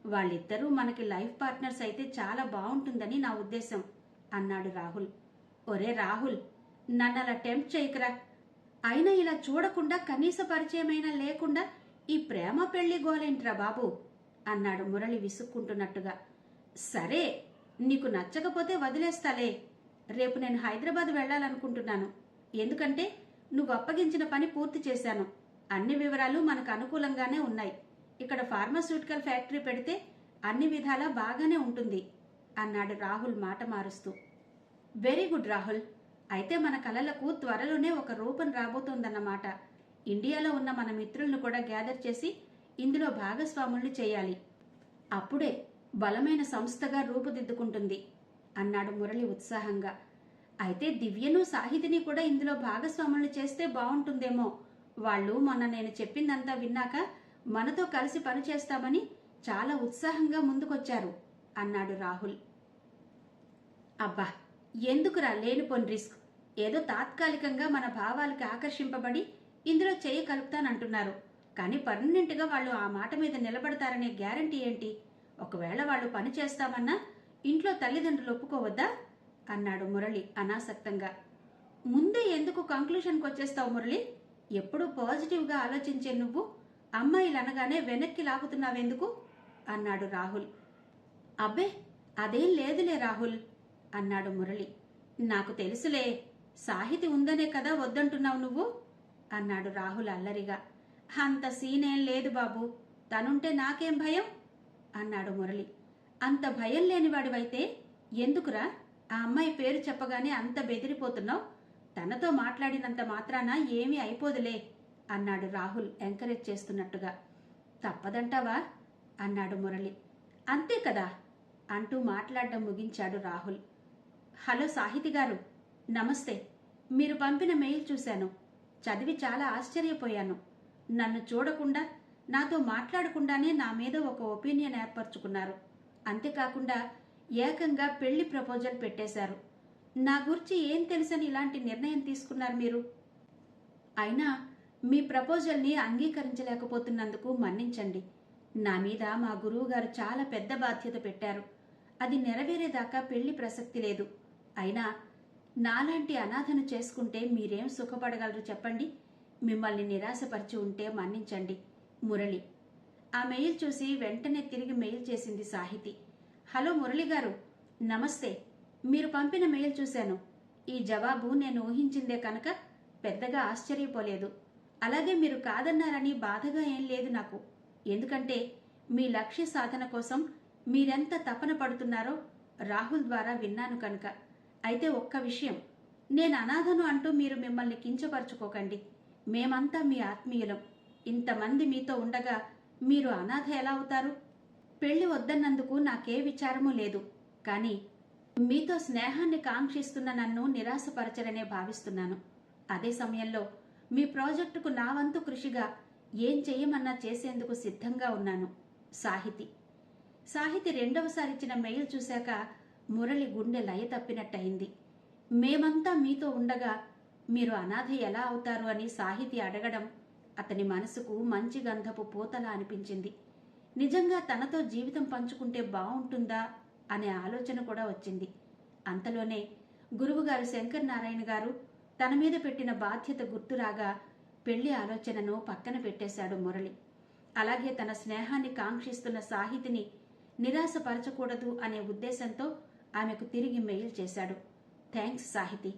వాళ్ళిద్దరూ మనకి లైఫ్ పార్ట్నర్స్ అయితే చాలా బాగుంటుందని నా ఉద్దేశం అన్నాడు రాహుల్. ఒరే రాహుల్, నన్ను అలా టెంప్ట్ చేయకురా. అయినా ఇలా చూడకుండా కనీస పరిచయమైనా లేకుండా ఈ ప్రేమ పెళ్లి గోలేంట్రా బాబు అన్నాడు మురళి విసుక్కుంటున్నట్టుగా. సరే, నీకు నచ్చకపోతే వదిలేస్తాలే. రేపు నేను హైదరాబాద్ వెళ్లాలనుకుంటున్నాను. ఎందుకంటే నువ్వు అప్పగించిన పని పూర్తి చేశాను. అన్ని వివరాలు మనకు అనుకూలంగానే ఉన్నాయి. ఇక్కడ ఫార్మాస్యూటికల్ ఫ్యాక్టరీ పెడితే అన్ని విధాలా బాగానే ఉంటుంది అన్నాడు రాహుల్ మాట మారుస్తూ. Very good Rahul. అయితే మన కలలకు త్వరలోనే ఒక రూపం రాబోతోందన్నమాట. ఇండియాలో ఉన్న మన మిత్రులను కూడా గ్యాదర్ చేసి ఇందులో భాగస్వాముల్ని చేయాలి. అప్పుడే బలమైన సంస్థగా రూపుదిద్దుకుంటుంది అన్నాడు మురళి ఉత్సాహంగా. అయితే దివ్యను సాహితిని కూడా ఇందులో భాగస్వాముల్ని చేస్తే బాగుంటుందేమో. వాళ్ళు మొన్న నేను చెప్పిందంతా విన్నాక మనతో కలిసి పనిచేస్తామని చాలా ఉత్సాహంగా ముందుకొచ్చారు అన్నాడు రాహుల్. అబ్బా, ఎందుకురా లేనిపోని రిస్క్? ఏదో తాత్కాలికంగా మన భావాలకి ఆకర్షింపబడి ఇందులో చేయి కలుపుతానంటున్నారు. కానీ పర్మనెంట్గా వాళ్ళు ఆ మాట మీద నిలబడతారనే గ్యారంటీ ఏంటి? ఒకవేళ వాళ్ళు పని చేస్తామన్నా ఇంట్లో తల్లిదండ్రులు ఒప్పుకోవద్దా అన్నాడు మురళి అనాసక్తంగా. ముందే ఎందుకు కంక్లూషన్కి వచ్చేస్తావు మురళి? ఎప్పుడూ పాజిటివ్గా ఆలోచించే నువ్వు అమ్మాయిలు అనగానే వెనక్కి లాగుతున్నావెందుకు అన్నాడు రాహుల్. అబ్బే, అదేం లేదులే రాహుల్ అన్నాడు మురళి. నాకు తెలుసులే, సాహితి ఉందనే కదా వద్దంటున్నావు నువ్వు అన్నాడు రాహుల్ అల్లరిగా. అంత సీనేం లేదు బాబు. తనుంటే నాకేం భయం అన్నాడు మురళి. అంత భయం లేనివాడివైతే ఎందుకురా ఆ అమ్మాయి పేరు చెప్పగానే అంత బెదిరిపోతున్నావు? తనతో మాట్లాడినంత మాత్రాన ఏమీ అయిపోదులే అన్నాడు రాహుల్ ఎంకరేజ్ చేస్తున్నట్టుగా. తప్పదంటావా అన్నాడు మురళి. అంతే కదా అంటూ మాట్లాడడం ముగించాడు రాహుల్. హలో సాహితి గారు, నమస్తే. మీరు పంపిన మెయిల్ చూశాను. చదివి చాలా ఆశ్చర్యపోయాను. నన్ను చూడకుండా నాతో మాట్లాడకుండానే నా మీద ఒక ఒపీనియన్ ఏర్పరచుకున్నారు. అంతేకాకుండా ఏకంగా పెళ్లి ప్రపోజల్ పెట్టేశారు. నా గురించి ఏం తెలుసని ఇలాంటి నిర్ణయం తీసుకున్నారు మీరు? అయినా మీ ప్రపోజల్ని అంగీకరించలేకపోతున్నందుకు మన్నించండి. నా మీద మా గురువు గారు చాలా పెద్ద బాధ్యత పెట్టారు. అది నెరవేరేదాకా పెళ్లి ప్రసక్తి లేదు. అయినా నాలాంటి అనాథను చేసుకుంటే మీరేం సుఖపడగలరు చెప్పండి? మిమ్మల్ని నిరాశపరిచి ఉంటే మన్నించండి. మురళి. ఆ మెయిల్ చూసి వెంటనే తిరిగి మెయిల్ చేసింది సాహితి. హలో మురళి గారు, నమస్తే. మీరు పంపిన మెయిల్ చూశాను. ఈ జవాబు నేను ఊహించిందే కనుక పెద్దగా ఆశ్చర్యపోలేదు. అలాగే మీరు కాదన్నారని బాధగా ఏం లేదు నాకు. ఎందుకంటే మీ లక్ష్య సాధన కోసం మీరెంత తపన పడుతున్నారో రాహుల్ ద్వారా విన్నాను కనుక. అయితే ఒక్క విషయం, నేను అనాథను అంటూ మీరు మిమ్మల్ని కించపరుచుకోకండి. మేమంతా మీ ఆత్మీయులం. ఇంతమంది మీతో ఉండగా మీరు అనాథ ఎలా అవుతారు? పెళ్లి వద్దన్నందుకు నాకే విచారమూ లేదు. కానీ మీతో స్నేహాన్ని కాంక్షిస్తున్న నన్ను నిరాశపరచరనే భావిస్తున్నాను. అదే సమయంలో మీ ప్రాజెక్టుకు నా వంతు కృషిగా ఏం చెయ్యమన్నా చేసేందుకు సిద్ధంగా ఉన్నాను. సాహితి. సాహితి రెండవసారిచ్చిన మెయిల్ చూశాక మురళి గుండె లయ తప్పినట్టయింది. మేమంతా మీతో ఉండగా మీరు అనాథ ఎలా అవుతారు అని సాహితి అడగడం అతని మనసుకు మంచి గంధపు పూతలా అనిపించింది. నిజంగా తనతో జీవితం పంచుకుంటే బావుంటుందా అనే ఆలోచన కూడా వచ్చింది. అంతలోనే గురువుగారు శంకర్ నారాయణ గారు తన మీద పెట్టిన బాధ్యత గుర్తురాగా పెళ్లి ఆలోచనను పక్కన పెట్టేశాడు మురళి. అలాగే తన స్నేహాన్ని కాంక్షిస్తున్న సాహితిని నిరాశపరచకూడదు అనే ఉద్దేశంతో ఆమెకు తిరిగి మెయిల్ చేశాడు. థ్యాంక్స్ సాహితి.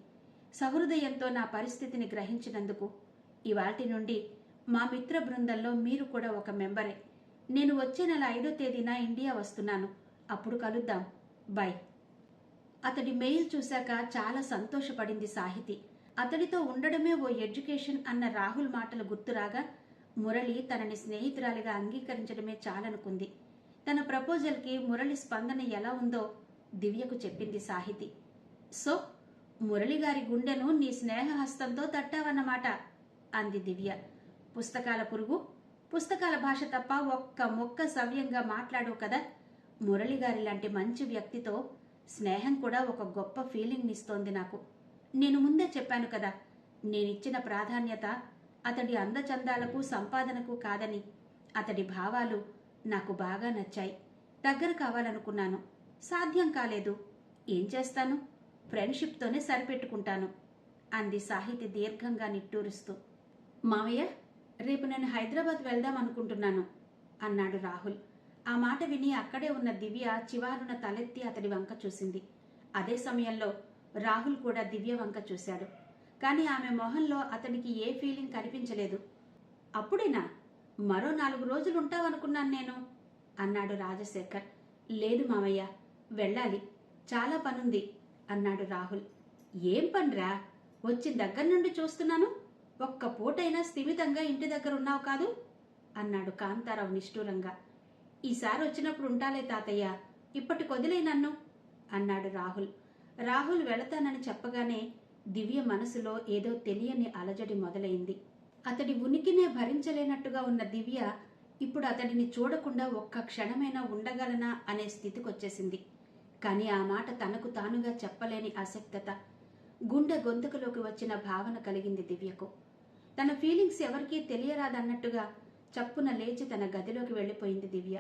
సహృదయంతో నా పరిస్థితిని గ్రహించినందుకు. ఇవాల్టి నుండి మా మిత్ర బృందంలో మీరు కూడా ఒక మెంబరే. నేను వచ్చే నెల 5వ తేదీన ఇండియా వస్తున్నాను. అప్పుడు కలుద్దాం. బై. అతడి మెయిల్ చూశాక చాలా సంతోషపడింది సాహితి. అతడితో ఉండడమే ఓ ఎడ్యుకేషన్ అన్న రాహుల్ మాటలు గుర్తురాగా మురళి తనని స్నేహితురాలిగా అంగీకరించడమే చాలనుకుంది. తన ప్రపోజల్కి మురళి స్పందన ఎలా ఉందో దివ్యకు చెప్పింది సాహితి. సో మురళిగారి గుండెను నీ స్నేహహస్తంతో తట్టావన్నమాట అంది దివ్య. పుస్తకాల పురుగు, పుస్తకాల భాష తప్ప ఒక్క మొక్క సవ్యంగా మాట్లాడవు కదా. మురళిగారి లాంటి మంచి వ్యక్తితో స్నేహం కూడా ఒక గొప్ప ఫీలింగ్ ఇస్తోంది నాకు. నేను ముందే చెప్పాను కదా, నేనిచ్చిన ప్రాధాన్యత అతడి అందచందాలకు సంపాదనకు కాదని. అతడి భావాలు నాకు బాగా నచ్చాయి. దగ్గర కావాలనుకున్నాను, సాధ్యం కాలేదు. ఏం చేస్తాను, ఫ్రెండ్షిప్తోనే సరిపెట్టుకుంటాను అంది సాహితి దీర్ఘంగా నిట్టూరుస్తూ. మావయ్య, రేపు నేను హైదరాబాద్ వెళ్దాం అనుకుంటున్నాను అన్నాడు రాహుల్. ఆ మాట విని అక్కడే ఉన్న దివ్య చివారున తలెత్తి అతడి వంక చూసింది. అదే సమయంలో రాహుల్ కూడా దివ్య వంక చూశాడు. కానీ ఆమె మొహంలో అతనికి ఏ ఫీలింగ్ కనిపించలేదు. అప్పుడేనా? మరో 4 రోజులు ఉంటావనుకున్నాను నేను అన్నాడు రాజశేఖర్. లేదు మావయ్య, వెళ్ళాలి, చాలా పనుంది అన్నాడు రాహుల్. ఏం పనిరా? వచ్చి దగ్గర నుండి చూస్తున్నాను, ఒక్క పూటైనా స్థిమితంగా ఇంటి దగ్గర ఉన్నావు కాదు అన్నాడు కాంతారావు నిష్ఠూరంగా. ఈసారి వచ్చినప్పుడు ఉంటాలే తాతయ్య, ఇప్పటి కొదిలే నన్ను అన్నాడు రాహుల్. రాహుల్ వెళతానని చెప్పగానే దివ్య మనసులో ఏదో తెలియని అలజడి మొదలైంది. అతడి ఉనికినే భరించలేనట్టుగా ఉన్న దివ్య ఇప్పుడు అతడిని చూడకుండా ఒక్క క్షణమైనా ఉండగలనా అనే స్థితికొచ్చేసింది. కానీ ఆ మాట తనకు తానుగా చెప్పలేని అశక్తత, గుండె గొంతుకులోకి వచ్చిన భావన కలిగింది దివ్యకు. తన ఫీలింగ్స్ ఎవరికీ తెలియరాదన్నట్టుగా చప్పున లేచి తన గదిలోకి వెళ్ళిపోయింది దివ్య.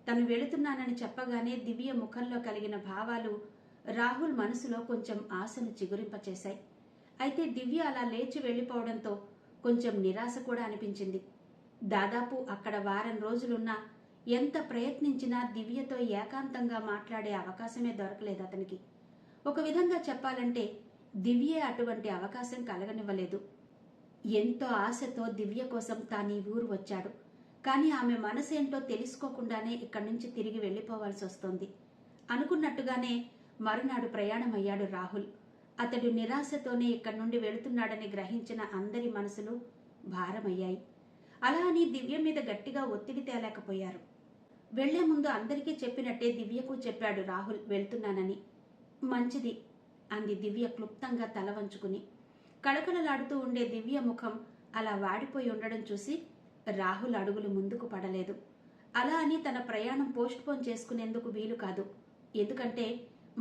తను వెళుతున్నానని చెప్పగానే దివ్య ముఖంలో కలిగిన భావాలు రాహుల్ మనసులో కొంచెం ఆశను చిగురింపచేశాయి. అయితే దివ్య అలా లేచి వెళ్ళిపోవడంతో కొంచెం నిరాశ కూడా అనిపించింది. దాదాపు అక్కడ వారం రోజులున్నా ఎంత ప్రయత్నించినా దివ్యతో ఏకాంతంగా మాట్లాడే అవకాశమే దొరకలేదు అతనికి. ఒక విధంగా చెప్పాలంటే దివ్యే అటువంటి అవకాశం కలగనివ్వలేదు. ఎంతో ఆశతో దివ్య కోసం తాను ఈ ఊరు వచ్చాడు. కానీ ఆమె మనసేంటో తెలుసుకోకుండానే ఇక్కడి నుంచి తిరిగి వెళ్ళిపోవాల్సి వస్తోంది. అనుకున్నట్టుగానే మరునాడు ప్రయాణమయ్యాడు రాహుల్. అతడు నిరాశతోనే ఇక్కడి నుండి వెళుతున్నాడని గ్రహించిన అందరి మనసులు భారమయ్యాయి. అలా అని దివ్య మీద గట్టిగా ఒత్తిడి తేలేకపోయారు. వెళ్లే ముందు అందరికీ చెప్పినట్టే దివ్యకు చెప్పాడు రాహుల్ వెళ్తున్నానని. మంచిది అంది దివ్య క్లుప్తంగా తల వంచుకుని. కళకళలాడుతూ ఉండే దివ్య ముఖం అలా వాడిపోయి ఉండడం చూసి రాహుల్ అడుగులు ముందుకు పడలేదు. అలా అని తన ప్రయాణం పోస్ట్పోన్ చేసుకునేందుకు వీలు కాదు. ఎందుకంటే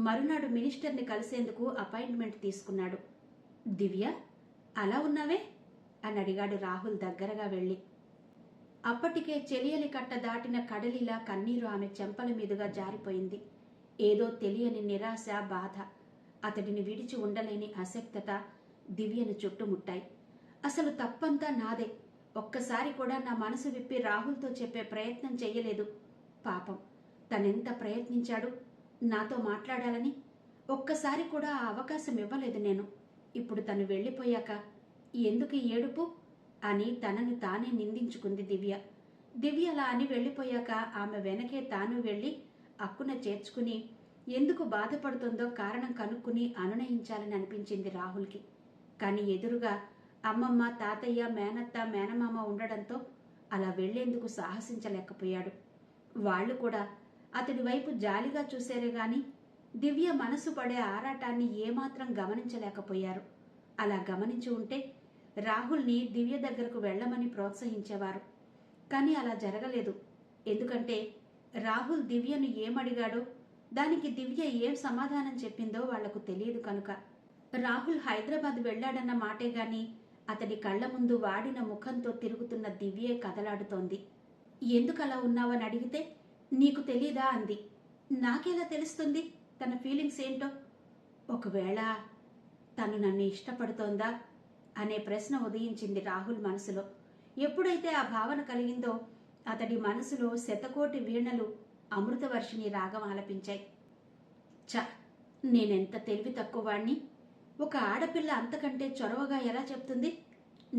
మరునాడు మినిస్టర్ని కలిసేందుకు అపాయింట్మెంట్ తీసుకున్నాడు. దివ్య, అలా ఉన్నావే అని అడిగాడు రాహుల్ దగ్గరగా వెళ్ళి. అప్పటికే చెలియలి కట్ట దాటిన కడలిలా కన్నీరు ఆమె చెంపల మీదుగా జారిపోయింది. ఏదో తెలియని నిరాశ, బాధ, అతడిని విడిచి ఉండలేని అశక్తత దివ్యను చుట్టుముట్టాయి. అసలు తప్పంతా నాదే. ఒక్కసారి కూడా నా మనసు విప్పి రాహుల్తో చెప్పే ప్రయత్నం చెయ్యలేదు. పాపం, తనెంత ప్రయత్నించాడు నాతో మాట్లాడాలని. ఒక్కసారి కూడా ఆ అవకాశం ఇవ్వలేదు నేను. ఇప్పుడు తను వెళ్ళిపోయాక ఎందుకు ఈ ఏడుపు అని తనను తానే నిందించుకుంది దివ్య. దివ్య అలా అని వెళ్ళిపోయాక ఆమె వెనకే తాను వెళ్ళి అక్కున చేర్చుకుని ఎందుకు బాధపడుతుందో కారణం కనుక్కుని అనునయించాలని అనిపించింది రాహుల్కి. కానీ ఎదురుగా అమ్మమ్మ, తాతయ్య, మేనత్త, మేనమామ ఉండడంతో అలా వెళ్లేందుకు సాహసించలేకపోయాడు. వాళ్లు కూడా అతడి వైపు జాలిగా చూశారే గాని దివ్య మనసు పడే ఆరాటాన్ని ఏమాత్రం గమనించలేకపోయారు. అలా గమనించి ఉంటే రాహుల్ని దివ్య దగ్గరకు వెళ్లమని ప్రోత్సహించేవారు. కానీ అలా జరగలేదు. ఎందుకంటే రాహుల్ దివ్యను ఏమడిగాడో దానికి దివ్య ఏం సమాధానం చెప్పిందో వాళ్లకు తెలియదు కనుక. రాహుల్ హైదరాబాద్ వెళ్లాడన్న మాటే గాని అతడి కళ్ల ముందు వాడిన ముఖంతో తిరుగుతున్న దివ్యే కదలాడుతోంది. ఎందుకలా ఉన్నావని అడిగితే నీకు తెలీదా అంది. నాకెలా తెలుస్తుంది తన ఫీలింగ్స్ ఏంటో? ఒకవేళ తను నన్ను ఇష్టపడుతోందా అనే ప్రశ్న ఉదయించింది రాహుల్ మనసులో. ఎప్పుడైతే ఆ భావన కలిగిందో అతడి మనసులో శతకోటి వీణలు అమృతవర్షిణి రాగం ఆలపించాయి. నేనెంత తెలివి తక్కువవాణ్ణి! ఒక ఆడపిల్ల అంతకంటే చొరవగా ఎలా చెప్తుంది?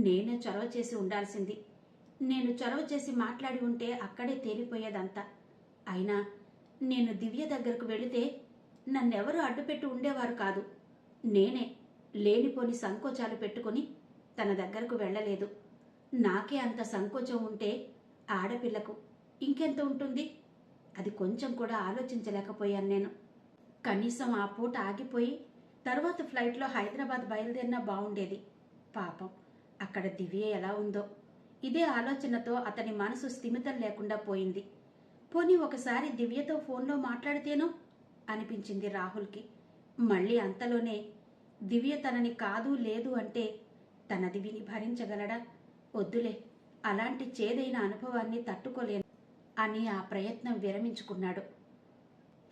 నేనే చొరవ చేసి ఉండాల్సింది. నేను చొరవ చేసి మాట్లాడి ఉంటే అక్కడే తేలిపోయేదంతా. అయినా నేను దివ్య దగ్గరకు వెళితే నన్నెవరూ అడ్డుపెట్టి ఉండేవారు కాదు. నేనే లేనిపోని సంకోచాలు పెట్టుకుని తన దగ్గరకు వెళ్లలేదు. నాకే అంత సంకోచం ఉంటే ఆడపిల్లకు ఇంకెంత ఉంటుంది? అది కొంచెం కూడా ఆలోచించలేకపోయాను నేను. కనీసం ఆ పూట ఆగిపోయి తరువాత ఫ్లైట్లో హైదరాబాద్ బయలుదేరినా బాగుండేది. పాపం అక్కడ దివ్య ఎలా ఉందో ఇదే ఆలోచనతో అతని మనసు స్థిమితం లేకుండా పోయింది. పోనీ ఒకసారి దివ్యతో ఫోన్లో మాట్లాడితేనో అనిపించింది రాహుల్కి. మళ్ళీ అంతలోనే దివ్య తనని కాదు లేదు అంటే తనది విని భరించగలడా? వద్దులే, అలాంటి చేదైన అనుభవాన్ని తట్టుకోలేను అని ఆ ప్రయత్నం విరమించుకున్నాడు.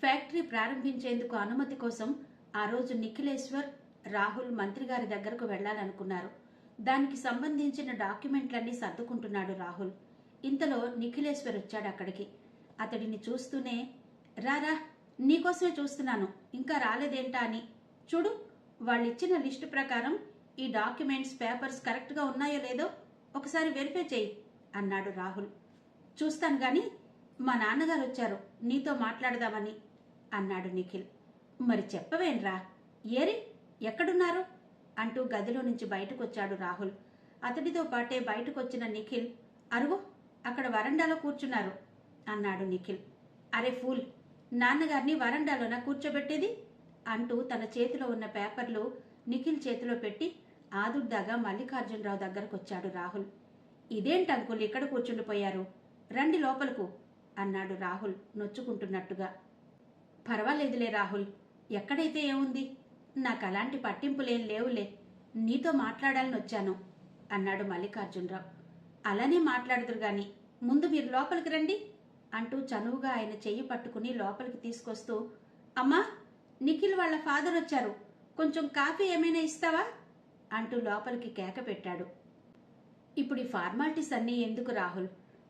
ఫ్యాక్టరీ ప్రారంభించేందుకు అనుమతి కోసం ఆ రోజు నిఖిలేశ్వర్, రాహుల్ మంత్రిగారి దగ్గరకు వెళ్లాలనుకున్నారు. దానికి సంబంధించిన డాక్యుమెంట్లన్నీ సర్దుకుంటున్నాడు రాహుల్. ఇంతలో నిఖిలేశ్వర్ వచ్చాడు అక్కడికి. అతడిని చూస్తూనే, రారా, నీకోసమే చూస్తున్నాను, ఇంకా రాలేదేంటా అని. చూడు, వాళ్ళిచ్చిన లిస్టు ప్రకారం ఈ డాక్యుమెంట్స్, పేపర్స్ కరెక్ట్గా ఉన్నాయో లేదో ఒకసారి వెరిఫై చేయి అన్నాడు రాహుల్. చూస్తాను గాని మా నాన్నగారు వచ్చారు, నీతో మాట్లాడదామని అన్నాడు నిఖిల్. మరి చెప్పవేంరా, ఏరి ఎక్కడున్నారు అంటూ గదిలో నుంచి బయటకొచ్చాడు రాహుల్. అతడితో పాటే బయటకొచ్చిన నిఖిల్, అరుగో అక్కడ వరండాలో కూర్చున్నారు అన్నాడు నిఖిల్. అరే ఫూల్, నాన్నగారిని వరండాలోనా కూర్చోబెట్టేది అంటూ తన చేతిలో ఉన్న పేపర్లు నిఖిల్ చేతిలో పెట్టి ఆదుర్దాగా మల్లికార్జునరావు దగ్గరకొచ్చాడు రాహుల్. ఇదేంటి అంకుల్ ఇక్కడ కూర్చుండిపోయారు, రండి లోపలకు అన్నాడు రాహుల్ నొచ్చుకుంటున్నట్టుగా. పర్వాలేదులే రాహుల్, ఎక్కడైతే ఏముంది, నాకు అలాంటి పట్టింపులేం లేవులే, నీతో మాట్లాడాలని వచ్చాను అన్నాడు మల్లికార్జునరావు. అలానే మాట్లాడుదురు గాని ముందు మీరు లోపలికి రండి అంటూ చనువుగా ఆయన చెయ్యి పట్టుకుని లోపలికి తీసుకొస్తూ, అమ్మా, నిఖిల్ వాళ్ళ ఫాదర్ వచ్చారు, కొంచెం కాఫీ ఏమైనా ఇస్తావా అంటూ లోపలికి కేక పెట్టాడు. ఇప్పుడు ఈ ఫార్మాలిటీస్ అన్నీ ఎందుకు రాహుల్,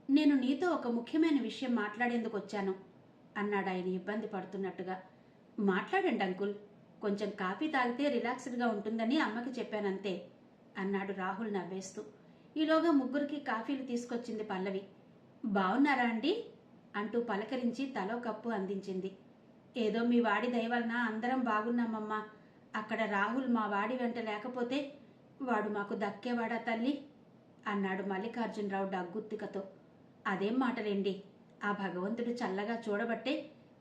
నేను నీతో ఒక ముఖ్యమైన విషయం మాట్లాడేందుకు వచ్చాను అన్నాడు ఆయన ఇబ్బంది పడుతున్నట్టుగా. మాట్లాడండి అంకుల్, కొంచెం కాఫీ తాగితే రిలాక్స్డ్గా ఉంటుందని అమ్మకి చెప్పానంతే అన్నాడు రాహుల్ నవ్వేస్తూ. ఈలోగా ముగ్గురికి కాఫీలు తీసుకొచ్చింది పల్లవి. బావున్నారా అండి అంటూ పలకరించి తలో కప్పు అందించింది. ఏదో మీ వాడి దయవలన అందరం బాగున్నామమ్మా. అక్కడ రాహుల్ మా వాడి వెంట లేకపోతే వాడు మాకు దక్కేవాడా తల్లి అన్నాడు మల్లికార్జునరావు డగ్గుత్తికతో. అదేం మాటలేండి, ఆ భగవంతుడు చల్లగా చూడబట్టే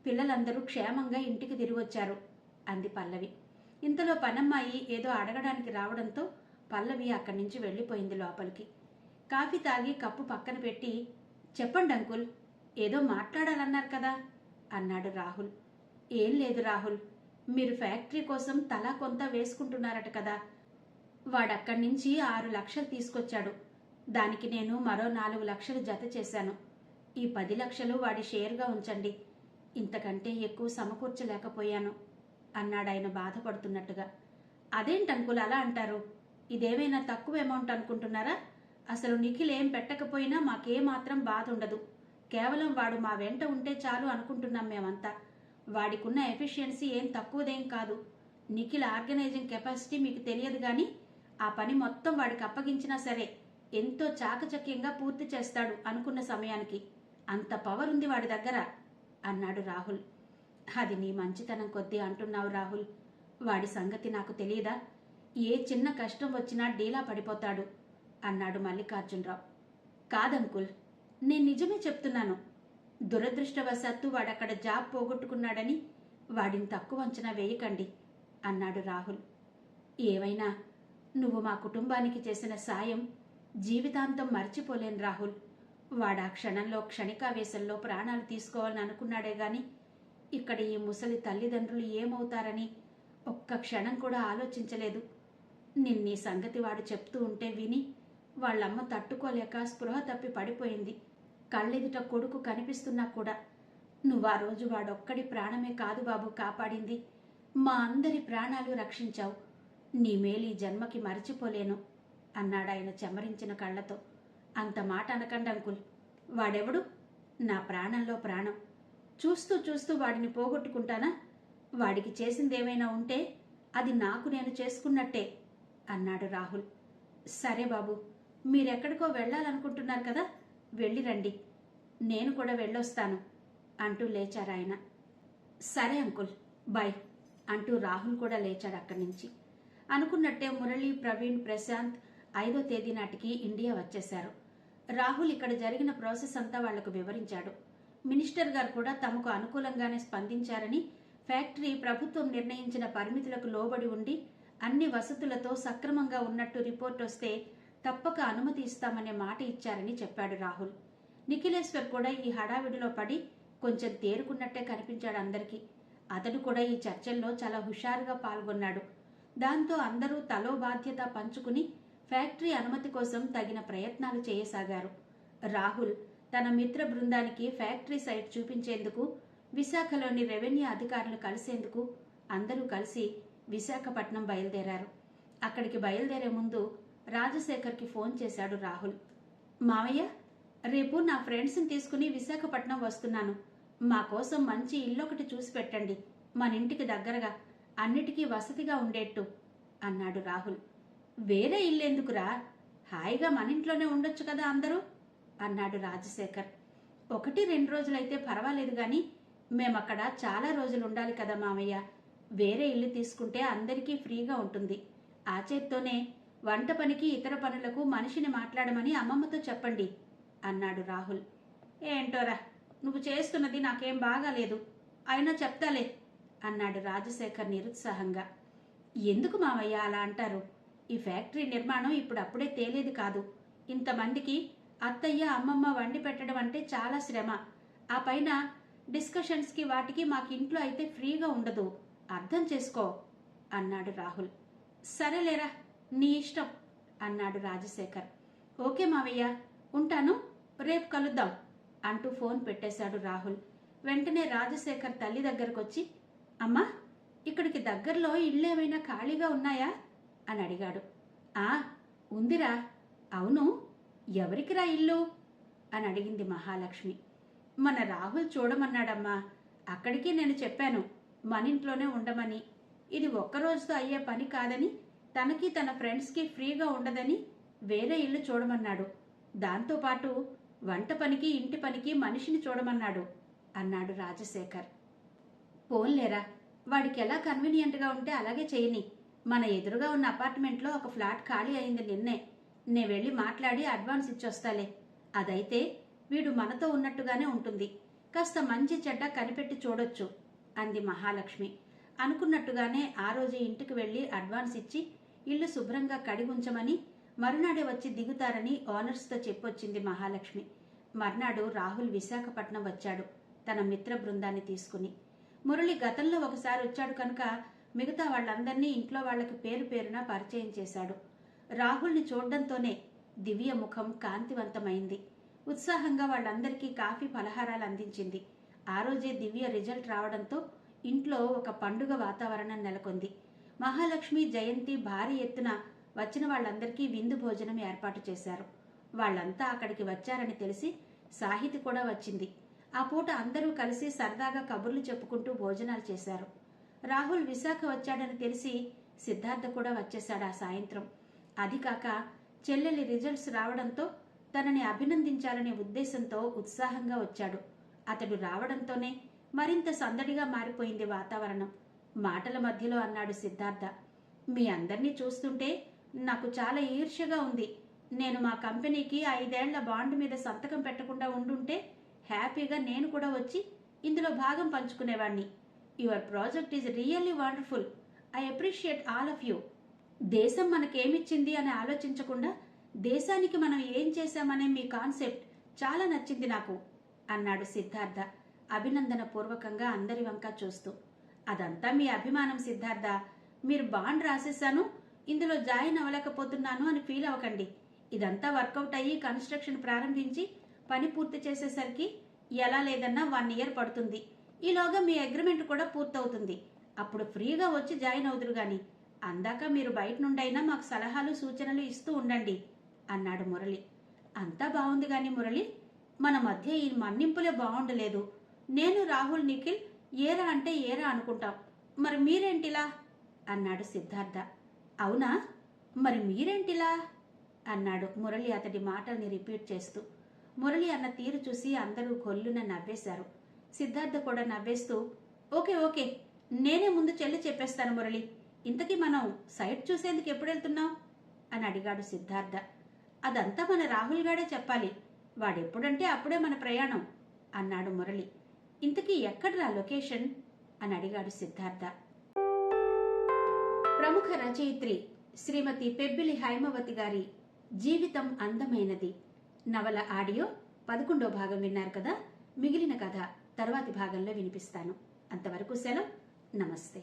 పిల్లలందరూ క్షేమంగా ఇంటికి తిరిగొచ్చారు అంది పల్లవి. ఇంతలో పనమ్మాయి ఏదో అడగడానికి రావడంతో పల్లవి అక్కడి నుంచి వెళ్లిపోయింది లోపలికి. కాఫీ తాగి కప్పు పక్కన పెట్టి, చెప్పండి అంకుల్, ఏదో మాట్లాడాలన్నారు కదా అన్నాడు రాహుల్. ఏం లేదు రాహుల్, మీరు ఫ్యాక్టరీ కోసం తలా కొంత వేసుకుంటున్నారట కదా. వాడక్కడి నుంచి 6 లక్షలు తీసుకొచ్చాడు. దానికి నేను మరో 4 లక్షలు జత చేశాను. ఈ 10 లక్షలు వాడి షేర్గా ఉంచండి. ఇంతకంటే ఎక్కువ సమకూర్చలేకపోయాను అన్నాడాయన బాధపడుతున్నట్టుగా. అదేంటంకుల్ అలా అంటారు, ఇదేమైనా తక్కువ అమౌంట్ అనుకుంటున్నారా? అసలు నిఖిల్ ఏం పెట్టకపోయినా మాకేమాత్రం బాధ ఉండదు. కేవలం వాడు మా వెంట ఉంటే చాలు అనుకుంటున్నాం మేమంతా. వాడికున్న ఎఫిషియన్సీ ఏం తక్కువదేం కాదు. నిఖిల్ ఆర్గనైజింగ్ కెపాసిటీ మీకు తెలియదు కానీ ఆ పని మొత్తం వాడికి అప్పగించినా సరే ఎంతో చాకచక్యంగా పూర్తి చేస్తాడు అనుకున్న సమయానికి. అంత పవర్ ఉంది వాడి దగ్గర అన్నాడు రాహుల్. అది నీ మంచితనం కొద్దీ అంటున్నావు రాహుల్. వాడి సంగతి నాకు తెలియదా? ఏ చిన్న కష్టం వచ్చినా డీలా పడిపోతాడు అన్నాడు మల్లికార్జునరావు. కాదంకుల్, నేను నిజమే చెప్తున్నాను. దురదృష్టవశాత్తు వాడక్కడ జాబ్ పోగొట్టుకున్నాడని వాడిని తక్కువ అంచనా వేయకండి అన్నాడు రాహుల్. ఏవైనా నువ్వు మా కుటుంబానికి చేసిన సాయం జీవితాంతం మర్చిపోలేను రాహుల్. వాడా క్షణంలో క్షణికావేశంలో ప్రాణాలు తీసుకోవాలని అనుకున్నాడే గాని ఇక్కడ ఈ ముసలి తల్లిదండ్రులు ఏమవుతారని ఒక్క క్షణం కూడా ఆలోచించలేదు. నిన్నీ సంగతి వాడు చెప్తూ ఉంటే విని వాళ్ళమ్మ తట్టుకోలేక స్పృహ తప్పి పడిపోయింది. కళ్ళెదుట కొడుకు కనిపిస్తున్నా కూడా నువ్వా రోజు వాడొక్కడి ప్రాణమే కాదు బాబు కాపాడింది, మా అందరి ప్రాణాలు రక్షించావు. నీ మేలు జన్మకి మరిచిపోలేను అన్నాడాయన చెమరించిన కళ్ళతో. అంత మాట అనకండి అంకుల్. వాడెవడు? నా ప్రాణంలో ప్రాణం. చూస్తూ చూస్తూ వాడిని పోగొట్టుకుంటానా? వాడికి చేసిందేమైనా ఉంటే అది నాకు నేను చేసుకున్నట్టే అన్నాడు రాహుల్. సరే బాబు, మీరెక్కడికో వెళ్ళాలనుకుంటున్నారు కదా, వెళ్ళిరండి. నేను కూడా వెళ్ళొస్తాను అంటూ లేచారాయన. సరే అంకుల్, బాయ్ అంటూ రాహుల్ కూడా లేచాడు అక్కడి నుంచి. అనుకున్నట్టే మురళి, ప్రవీణ్, ప్రశాంత్ 5వ తేదీ నాటికి ఇండియా వచ్చేశారు. రాహుల్ ఇక్కడ జరిగిన ప్రాసెస్ అంతా వాళ్లకు వివరించాడు. మినిస్టర్ గారు కూడా తమకు అనుకూలంగానే స్పందించారని, ఫ్యాక్టరీ ప్రభుత్వం నిర్ణయించిన పరిమితులకు లోబడి ఉండి అన్ని వసతులతో సక్రమంగా ఉన్నట్టు రిపోర్ట్ వస్తే తప్పక అనుమతి ఇస్తామనే మాట ఇచ్చారని చెప్పాడు రాహుల్. నిఖిలేశ్వర్ కూడా ఈ హడావిడిలో పడి కొంచెం తేరుకున్నట్టే కనిపించాడు అందరికీ. అతడు కూడా ఈ చర్చల్లో చాలా హుషారుగా పాల్గొన్నాడు. దాంతో అందరూ తలో బాధ్యత పంచుకుని ఫ్యాక్టరీ అనుమతి కోసం తగిన ప్రయత్నాలు చేయసాగారు. రాహుల్ తన మిత్ర బృందానికి ఫ్యాక్టరీ సైట్ చూపించేందుకు విశాఖలోని రెవెన్యూ అధికారులు కలిసేందుకు అందరూ కలిసి విశాఖపట్నం బయలుదేరారు. అక్కడికి బయలుదేరే ముందు రాజశేఖర్కి ఫోన్ చేశాడు రాహుల్. మావయ్య, రేపు నా ఫ్రెండ్స్ని తీసుకుని విశాఖపట్నం వస్తున్నాను. మా కోసం మంచి ఇల్లొకటి చూసి పెట్టండి, మన ఇంటికి దగ్గరగా, అన్నిటికీ వసతిగా ఉండేట్టు అన్నాడు రాహుల్. వేరే ఇల్లెందుకురా, హాయిగా మన ఇంట్లోనే ఉండొచ్చు కదా అందరూ అన్నాడు రాజశేఖర్. 1-2 రోజులైతే పర్వాలేదు గాని మేమక్కడ చాలా రోజులు ఉండాలి కదా మామయ్య. వేరే ఇల్లు తీసుకుంటే అందరికీ ఫ్రీగా ఉంటుంది. ఆ చేత్తోనే వంట పనికి ఇతర పనులకు మనిషిని మాట్లాడమని అమ్మమ్మతో చెప్పండి అన్నాడు రాహుల్. ఏంటోరా, నువ్వు చేస్తున్నది నాకేం బాగాలేదు, అయినా చెప్తాలే అన్నాడు రాజశేఖర్ నిరుత్సాహంగా. ఎందుకు మామయ్య అలా అంటారు? ఈ ఫ్యాక్టరీ నిర్మాణం ఇప్పుడప్పుడే తేలేది కాదు. ఇంతమందికి అత్తయ్య అమ్మమ్మ వండి పెట్టడం అంటే చాలా శ్రమ. ఆ పైన డిస్కషన్స్కి వాటికి మాకు ఇంట్లో అయితే ఫ్రీగా ఉండదు, అర్థం చేసుకో అన్నాడు రాహుల్. సరేలేరా, నీ ఇష్టం అన్నాడు రాజశేఖర్. ఓకే మావయ్య, ఉంటాను, రేపు కలుద్దాం అంటూ ఫోన్ పెట్టేశాడు రాహుల్. వెంటనే రాజశేఖర్ తల్లి దగ్గరకొచ్చి, అమ్మా, ఇక్కడికి దగ్గరలో ఇళ్ళేమైనా ఖాళీగా ఉన్నాయా అని అడిగాడు. ఆ ఉందిరా. అవును, ఎవరికిరా ఇల్లు అని అడిగింది మహాలక్ష్మి. మన రాహుల్ చూడమన్నాడమ్మా, అక్కడికి నేను చెప్పాను మన ఇంట్లోనే ఉండమని. ఇది ఒక్కరోజుతో అయ్యే పని కాదని, తనకి తన ఫ్రెండ్స్కి ఫ్రీగా ఉండదని వేరే ఇల్లు చూడమన్నాడు. దాంతోపాటు వంట పనికి ఇంటి పనికి మనిషిని చూడమన్నాడు అన్నాడు రాజశేఖర్. పోన్లేరా, వాడికి ఎలా కన్వీనియంట్గా ఉంటే అలాగే చేయని. మన ఎదురుగా ఉన్న అపార్ట్మెంట్లో ఒక ఫ్లాట్ ఖాళీ అయింది నిన్నే. నే వెళ్ళి మాట్లాడి అడ్వాన్స్ ఇచ్చొస్తాలే. అదైతే వీడు మనతో ఉన్నట్టుగానే ఉంటుంది, కాస్త మంచి చెడ్డ కనిపెట్టి చూడొచ్చు అంది మహాలక్ష్మి. అనుకున్నట్టుగానే ఆ రోజే ఇంటికి వెళ్ళి అడ్వాన్స్ ఇచ్చి ఇల్లు శుభ్రంగా కడిగుంచమని మరునాడే వచ్చి దిగుతారని ఓనర్స్తో చెప్పొచ్చింది మహాలక్ష్మి. మర్నాడు రాహుల్ విశాఖపట్నం వచ్చాడు తన మిత్ర బృందాన్ని తీసుకుని. మురళి గతంలో ఒకసారి వచ్చాడు కనుక మిగతా వాళ్ళందరినీ ఇంట్లో వాళ్ళకి పేరు పేరున పరిచయం చేశాడు. రాహుల్ని చూడ్డంతోనే దివ్య ముఖం కాంతివంతమైంది. ఉత్సాహంగా వాళ్ళందరికీ కాఫీ పలహారాలు అందించింది. ఆ రోజే దివ్య రిజల్ట్ రావడంతో ఇంట్లో ఒక పండుగ వాతావరణం నెలకొంది. మహాలక్ష్మి, జయంతి భారీ ఎత్తున వచ్చిన వాళ్ళందరికీ విందు భోజనం ఏర్పాటు చేశారు. వాళ్ళంతా అక్కడికి వచ్చారని తెలిసి సాహితి కూడా వచ్చింది. ఆ పూట అందరూ కలిసి సరదాగా కబుర్లు చెప్పుకుంటూ భోజనాలు చేశారు. రాహుల్ విశాఖ వచ్చాడని తెలిసి సిద్ధార్థ కూడా వచ్చేశాడు ఆ సాయంత్రం. అది కాక చెల్లెలి రిజల్ట్స్ రావడంతో తనని అభినందించాలనే ఉద్దేశంతో ఉత్సాహంగా వచ్చాడు. అతడు రావడంతోనే మరింత సందడిగా మారిపోయింది వాతావరణం. మాటల మధ్యలో అన్నాడు సిద్ధార్థ, మీ అందర్నీ చూస్తుంటే నాకు చాలా ఈర్ష్యగా ఉంది. నేను మా కంపెనీకి 5 ఏళ్ల బాండ్ మీద సంతకం పెట్టకుండా ఉండుంటే హ్యాపీగా నేను కూడా వచ్చి ఇందులో భాగం పంచుకునేవాణ్ణి. Your project is really wonderful. I appreciate all of you. దేశం మనకేమిచ్చింది అని ఆలోచించకుండా దేశానికి మనం ఏం చేశామనే మీ కాన్సెప్ట్ చాలా నచ్చింది నాకు అన్నాడు సిద్ధార్థ అభినందన పూర్వకంగా అందరి వంక చూస్తూ. అదంతా మీ అభిమానం సిద్ధార్థ. మీరు బాండ్ రాసేశాను, ఇందులో జాయిన్ అవ్వలేకపోతున్నాను అని ఫీల్ అవ్వకండి. ఇదంతా వర్కౌట్ అయ్యి కన్స్ట్రక్షన్ ప్రారంభించి పని పూర్తి చేసేసరికి ఎలా లేదన్నా 1 ఇయర్ పడుతుంది. ఈలోగా మీ అగ్రిమెంట్ కూడా పూర్తవుతుంది. అప్పుడు ఫ్రీగా వచ్చి జాయిన్ అవుదురు గాని అందాక మీరు బయట నుండైనా మాకు సలహాలు సూచనలు ఇస్తూ ఉండండి అన్నాడు మురళి. అంతా బాగుంది గాని మురళి, మన మధ్య ఈ మన్నింపులే బాగుండలేదు. నేను రాహుల్ నిఖిల్ ఏరా అంటే ఏరా అనుకుంటాం, మరి మీరేంటిలా అన్నాడు సిద్ధార్థ. అవునా, మరి మీరేంటిలా అన్నాడు మురళి అతడి మాటల్ని రిపీట్ చేస్తూ. మురళి అన్న తీరు చూసి అందరూ గొల్లున నవ్వేశారు. సిద్ధార్థ కూడా నవ్వేస్తూ, ఓకే ఓకే, నేనే ముందు చెల్లి చెప్పేస్తాను మురళి. ఇంతకీ మనం సైట్ చూసేందుకు ఎప్పుడు వెళ్తున్నాం అని అడిగాడు సిద్ధార్థ. అదంతా మన రాహుల్ గాడే చెప్పాలి. వాడెప్పుడంటే అప్పుడే మన ప్రయాణం అన్నాడు మురళి. ఇంతకీ ఎక్కడ్రా లొకేషన్ అని అడిగాడు సిద్ధార్థ. ప్రముఖ రచయిత్రి శ్రీమతి పెబ్బిలి హైమవతి గారి జీవితం అందమైనది నవల ఆడియో 11వ భాగం విన్నారు కదా. మిగిలిన కథ తర్వాతి భాగంలో వినిపిస్తాను. అంతవరకు సెలవు. నమస్తే.